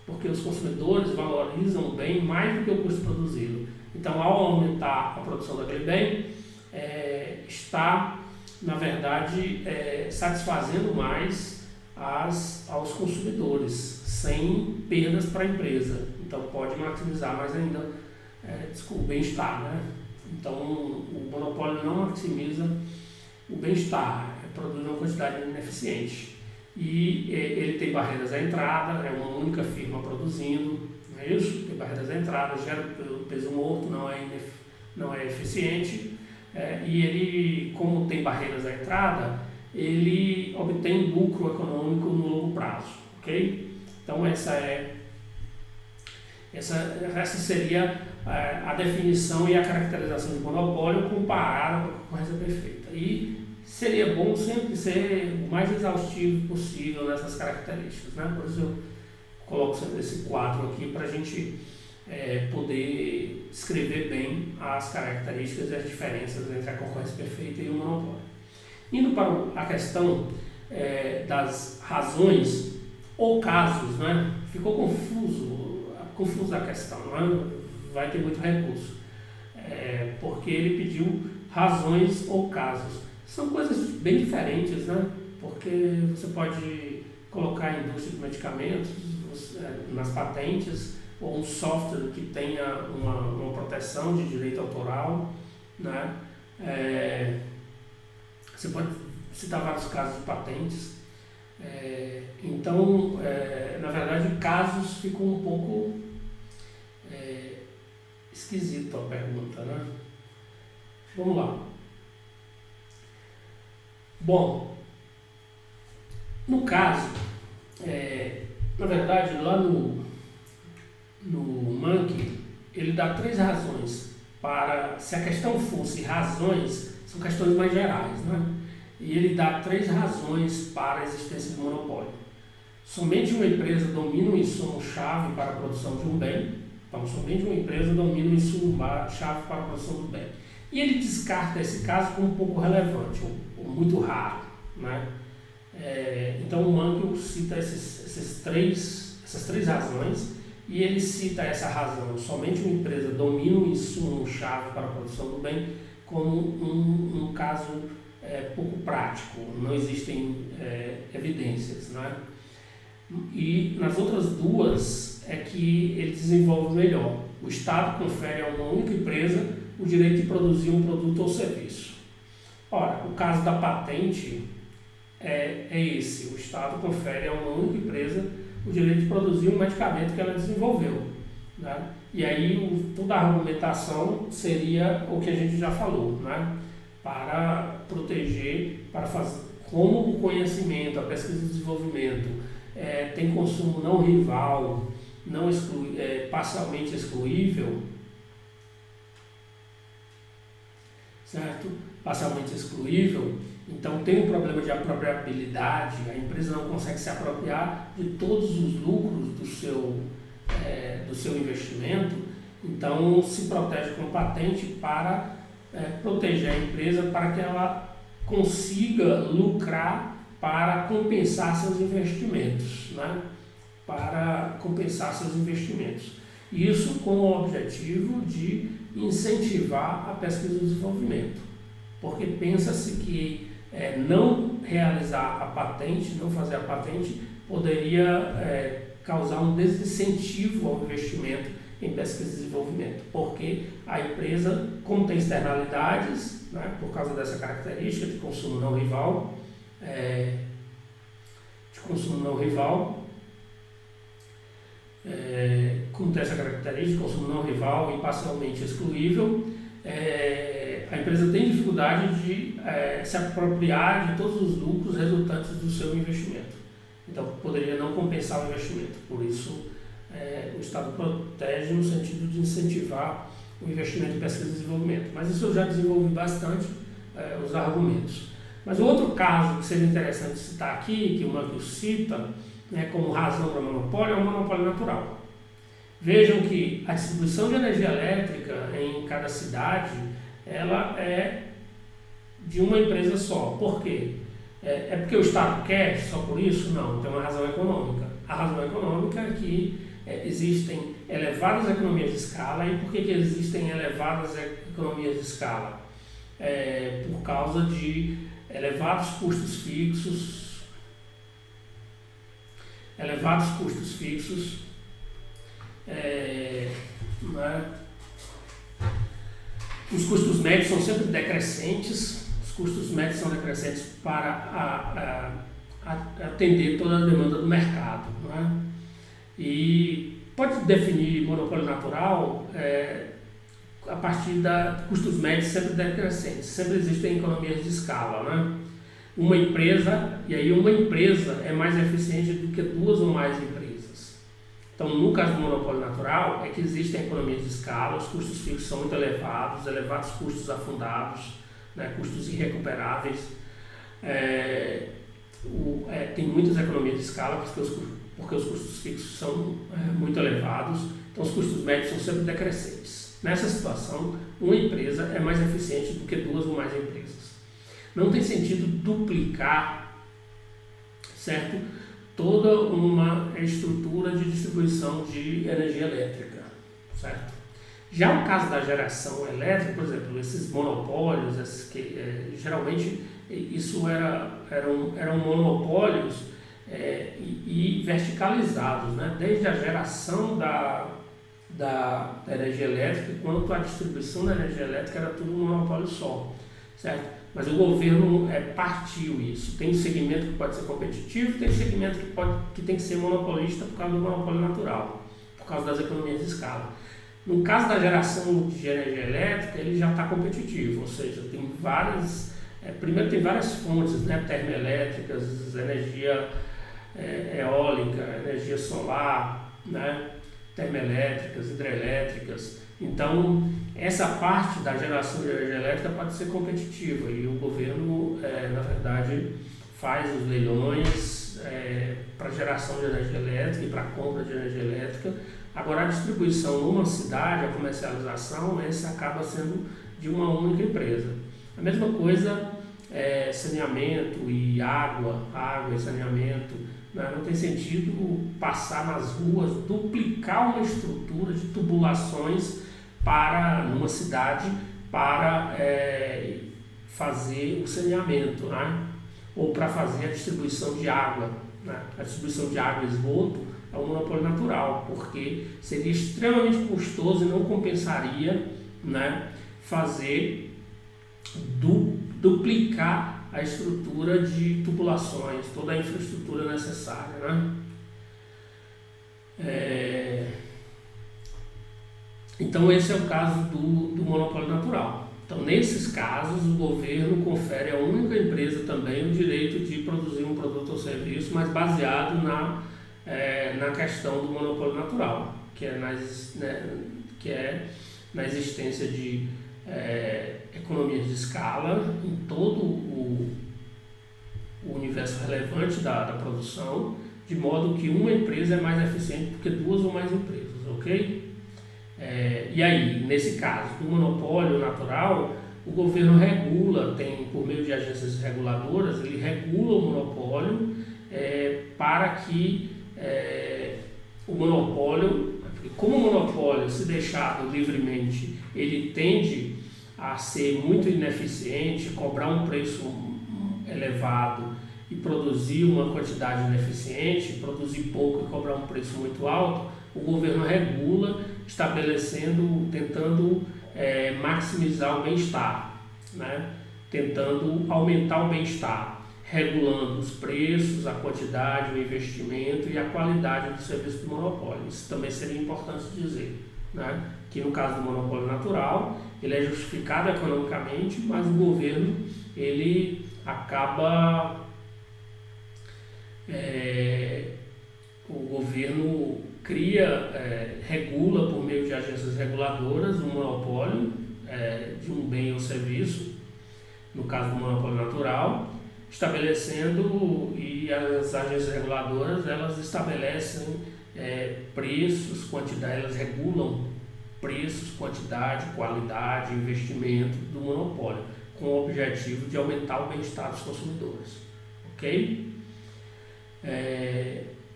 porque os consumidores valorizam o bem mais do que o custo produzido. Então, ao aumentar a produção daquele bem, está, na verdade, satisfazendo mais aos consumidores, sem perdas para a empresa. Então, pode maximizar mais ainda o bem-estar, né? Então, o monopólio não maximiza o bem-estar, produz uma quantidade ineficiente. E ele tem barreiras à entrada, é uma única firma produzindo, não é isso? Tem barreiras à entrada, gera peso morto, não é eficiente. E ele, como tem barreiras à entrada, ele obtém lucro econômico no longo prazo, ok? Então, essa seria a definição e a caracterização de monopólio comparada com a concorrência perfeita. E seria bom sempre ser o mais exaustivo possível nessas características, né? Por isso eu coloco sempre esse quadro aqui para a gente poder escrever bem as características e as diferenças entre a concorrência perfeita e o monopólio. Indo para a questão das razões ou casos, né? Ficou confusa a questão, né? Vai ter muito recurso, porque ele pediu razões ou casos. São coisas bem diferentes, né? Porque você pode colocar a indústria de medicamentos nas patentes, ou um software que tenha uma proteção de direito autoral, né? Você pode citar vários casos de patentes. Então, na verdade, casos ficam um pouco Esquisito a pergunta, né? Vamos lá. Bom, no caso, na verdade, lá no Monkey, ele dá 3 razões para, se a questão fosse razões, são questões mais gerais, né? E ele dá 3 razões para a existência do monopólio. Somente uma empresa domina o insumo-chave para a produção de um bem. Então, somente uma empresa domina o insumo-chave para a produção do bem. E ele descarta esse caso como pouco relevante, ou muito raro, né? Então, o Mankell cita essas três razões, e ele cita essa razão, somente uma empresa domina o insumo-chave para a produção do bem, como um caso pouco prático, não existem evidências, né? E nas outras 2 é que ele desenvolve melhor. O Estado confere a uma única empresa o direito de produzir um produto ou serviço. Ora, o caso da patente é esse: o Estado confere a uma única empresa o direito de produzir um medicamento que ela desenvolveu, né? E aí toda a argumentação seria o que a gente já falou, né? Para proteger, para fazer, como o conhecimento, a pesquisa e desenvolvimento tem consumo não rival, não parcialmente excluível, certo? Parcialmente excluível, então tem um problema de apropriabilidade, a empresa não consegue se apropriar de todos os lucros do seu investimento, então se protege com patente para proteger a empresa para que ela consiga lucrar para compensar seus investimentos, né? Para compensar seus investimentos. Isso com o objetivo de incentivar a pesquisa e o desenvolvimento, porque pensa-se que não realizar a patente, não fazer a patente, poderia causar um desincentivo ao investimento em pesquisa e desenvolvimento, porque a empresa, como tem externalidades, né, por causa dessa característica de consumo não rival, como tem essa característica de consumo não rival e parcialmente excluível, a empresa tem dificuldade de se apropriar de todos os lucros resultantes do seu investimento. Então, poderia não compensar o investimento. Por isso, o Estado protege no sentido de incentivar o investimento em pesquisa e desenvolvimento. Mas isso eu já desenvolvi bastante os argumentos. Mas o outro caso que seria interessante citar aqui, que o Mankell cita, como razão para o monopólio, é o monopólio natural. Vejam que a distribuição de energia elétrica em cada cidade, ela é de uma empresa só. Por quê? É porque o Estado quer só por isso? Não, tem uma razão econômica. A razão econômica é que existem elevadas economias de escala. E por que existem elevadas economias de escala? Por causa de elevados custos fixos, né? Os custos médios são sempre decrescentes, para atender toda a demanda do mercado, né? E pode definir monopólio natural a partir de custos médios sempre decrescentes, sempre existem economias de escala, né? Uma empresa é mais eficiente do que 2 ou mais empresas. Então, no caso do monopólio natural, é que existem economias de escala, os custos fixos são muito elevados custos afundados, né, custos irrecuperáveis. Tem muitas economias de escala porque os custos fixos são muito elevados, então os custos médios são sempre decrescentes. Nessa situação, uma empresa é mais eficiente do que 2 ou mais empresas. Não tem sentido duplicar, certo? Toda uma estrutura de distribuição de energia elétrica, certo? Já o caso da geração elétrica, por exemplo, esses monopólios, geralmente isso eram monopólios e verticalizados, né? Desde a geração da energia elétrica quanto a distribuição da energia elétrica era tudo um monopólio só, certo? Mas o governo partiu isso. Tem segmento que pode ser competitivo, tem segmento que tem que ser monopolista por causa do monopólio natural, por causa das economias de escala. No caso da geração de energia elétrica, ele já está competitivo, ou seja, tem várias, primeiro tem várias fontes, né, termoelétricas, energia eólica, energia solar, né, termoelétricas, hidrelétricas. Então, essa parte da geração de energia elétrica pode ser competitiva e o governo, na verdade, faz os leilões para geração de energia elétrica e para compra de energia elétrica. Agora, a distribuição numa cidade, a comercialização, essa acaba sendo de uma única empresa. A mesma coisa, saneamento e água e saneamento. Né? Não tem sentido passar nas ruas, duplicar uma estrutura de tubulações numa cidade para fazer o saneamento, né? Ou para fazer a distribuição de água. Né? A distribuição de água e esgoto é um monopólio natural, porque seria extremamente custoso e não compensaria, né, duplicar a estrutura de tubulações, toda a infraestrutura necessária. Né? Então esse é o caso do monopólio natural. Então, nesses casos, o governo confere à única empresa também o direito de produzir um produto ou serviço, mas baseado na questão do monopólio natural, que é na existência de economias de escala em todo o universo relevante da produção, de modo que uma empresa é mais eficiente do que duas ou mais empresas, ok? E aí, nesse caso do monopólio natural, o governo regula, por meio de agências reguladoras, ele regula o monopólio para que o monopólio, como o monopólio, se deixado livremente, ele tende a ser muito ineficiente, cobrar um preço elevado e produzir uma quantidade ineficiente, produzir pouco e cobrar um preço muito alto, o governo regula, tentando maximizar o bem-estar, né? Tentando aumentar o bem-estar, regulando os preços, a quantidade, o investimento e a qualidade do serviço do monopólio. Isso também seria importante dizer, né? Que no caso do monopólio natural, ele é justificado economicamente, mas o governo ele acaba regula por meio de agências reguladoras um monopólio de um bem ou serviço, no caso do monopólio natural, e as agências reguladoras elas estabelecem preços, quantidade, elas regulam preços, quantidade, qualidade, investimento do monopólio, com o objetivo de aumentar o bem-estar dos consumidores, ok?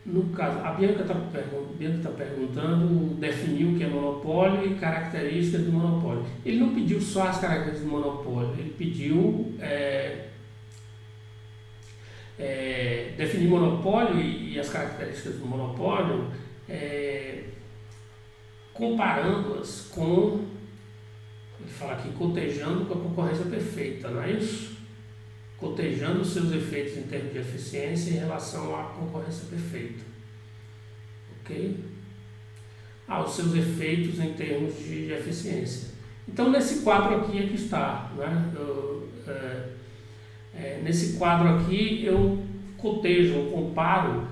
No caso, a Bianca está perguntando, definiu o que é monopólio e características do monopólio. Ele não pediu só as características do monopólio, ele pediu definir monopólio e as características do monopólio, comparando-as com, ele fala aqui, cotejando com a concorrência perfeita, não é isso? Cotejando os seus efeitos em termos de eficiência em relação à concorrência perfeita. Ok? Os seus efeitos em termos de eficiência. Então, nesse quadro aqui é que está. Né? Nesse quadro aqui, eu cotejo, eu comparo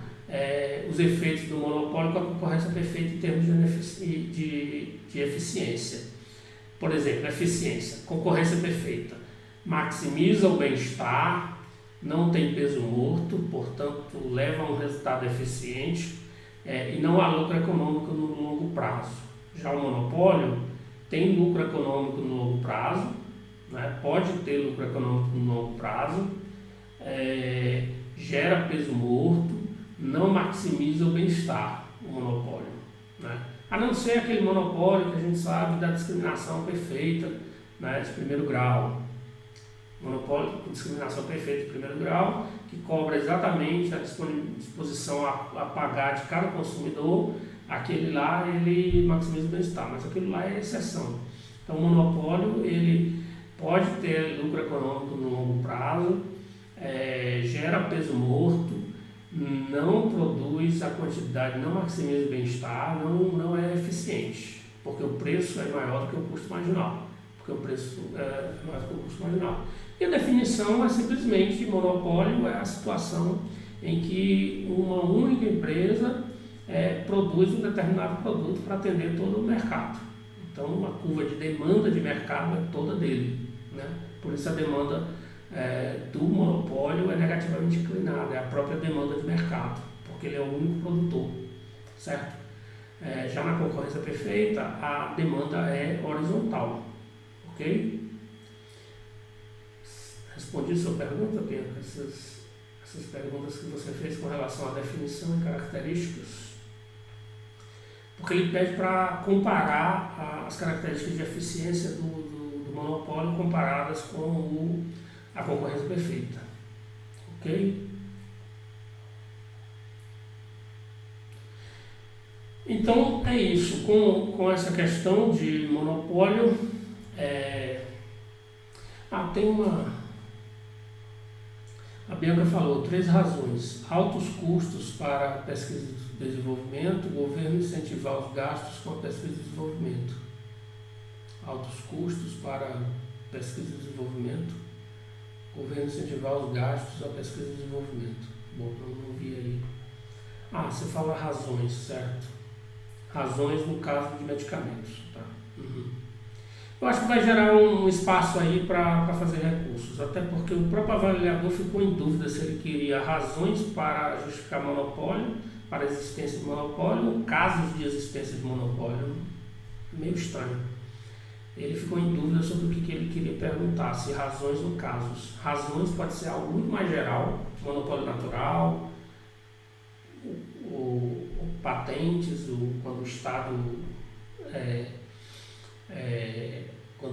os efeitos do monopólio com a concorrência perfeita em termos de eficiência. Por exemplo, eficiência, concorrência perfeita. Maximiza o bem-estar, não tem peso morto, portanto leva a um resultado eficiente e não há lucro econômico no longo prazo. Já o monopólio tem lucro econômico no longo prazo, né? Pode ter lucro econômico no longo prazo, gera peso morto, não maximiza o bem-estar, o monopólio. Né? A não ser aquele monopólio que a gente sabe da discriminação perfeita, né, de primeiro grau. Monopólio com discriminação perfeita de primeiro grau, que cobra exatamente a disposição a pagar de cada consumidor, aquele lá ele maximiza o bem-estar, mas aquilo lá é exceção. Então o monopólio ele pode ter lucro econômico no longo prazo, gera peso morto, não produz a quantidade, não maximiza o bem-estar, não é eficiente. porque o preço é maior do que o custo marginal, porque o preço é maior do que o custo marginal. E a definição é simplesmente monopólio, é a situação em que uma única empresa produz um determinado produto para atender todo o mercado. Então, a curva de demanda de mercado é toda dele, né? Por isso a demanda do monopólio é negativamente inclinada, é a própria demanda de mercado, porque ele é o único produtor, certo? Já na concorrência perfeita, a demanda é horizontal, ok? Respondi sua pergunta, Pedro, essas perguntas que você fez com relação à definição e características, porque ele pede para comparar as características de eficiência do monopólio comparadas com a concorrência perfeita, ok? Então é isso, com essa questão de monopólio, a Bianca falou 3 razões: altos custos para pesquisa e desenvolvimento, o governo incentivar os gastos com a pesquisa e desenvolvimento. Altos custos para pesquisa e desenvolvimento, o governo incentivar os gastos à pesquisa e desenvolvimento. Bom, eu não vi aí. Você fala razões, certo? Razões no caso de medicamentos, tá? Eu acho que vai gerar um espaço aí para fazer recursos, até porque o próprio avaliador ficou em dúvida se ele queria razões para justificar monopólio, para a existência de monopólio, ou casos de existência de monopólio. Meio estranho. Ele ficou em dúvida sobre o que ele queria perguntar, se razões ou casos. Razões pode ser algo muito mais geral, monopólio natural, ou patentes, quando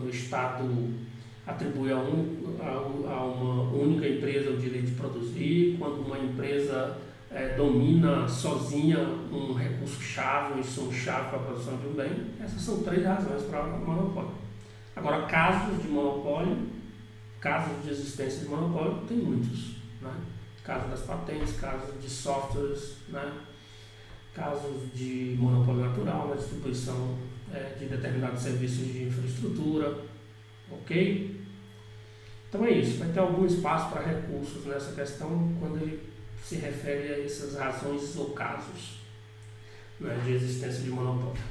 o Estado atribui a uma única empresa o direito de produzir, quando uma empresa domina sozinha um recurso-chave, um insumo-chave para a produção de um bem. Essas são 3 razões para o monopólio. Agora, casos de monopólio, casos de existência de monopólio, tem muitos, né? Casos das patentes, casos de softwares, né? Casos de monopólio natural na distribuição de determinados serviços de infraestrutura, ok? Então é isso, vai ter algum espaço para recursos nessa questão quando ele se refere a essas razões ou casos, né, de existência de monopólio.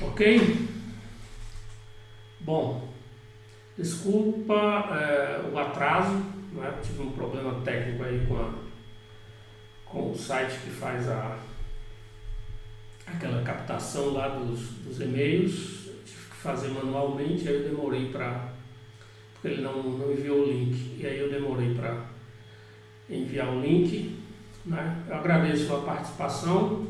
Ok? Bom, desculpa o atraso, né? Tive um problema técnico aí com o site que faz aquela captação lá dos e-mails. Eu tive que fazer manualmente, aí eu demorei porque ele não enviou o link, e aí eu demorei para enviar o link, né? Eu agradeço a participação,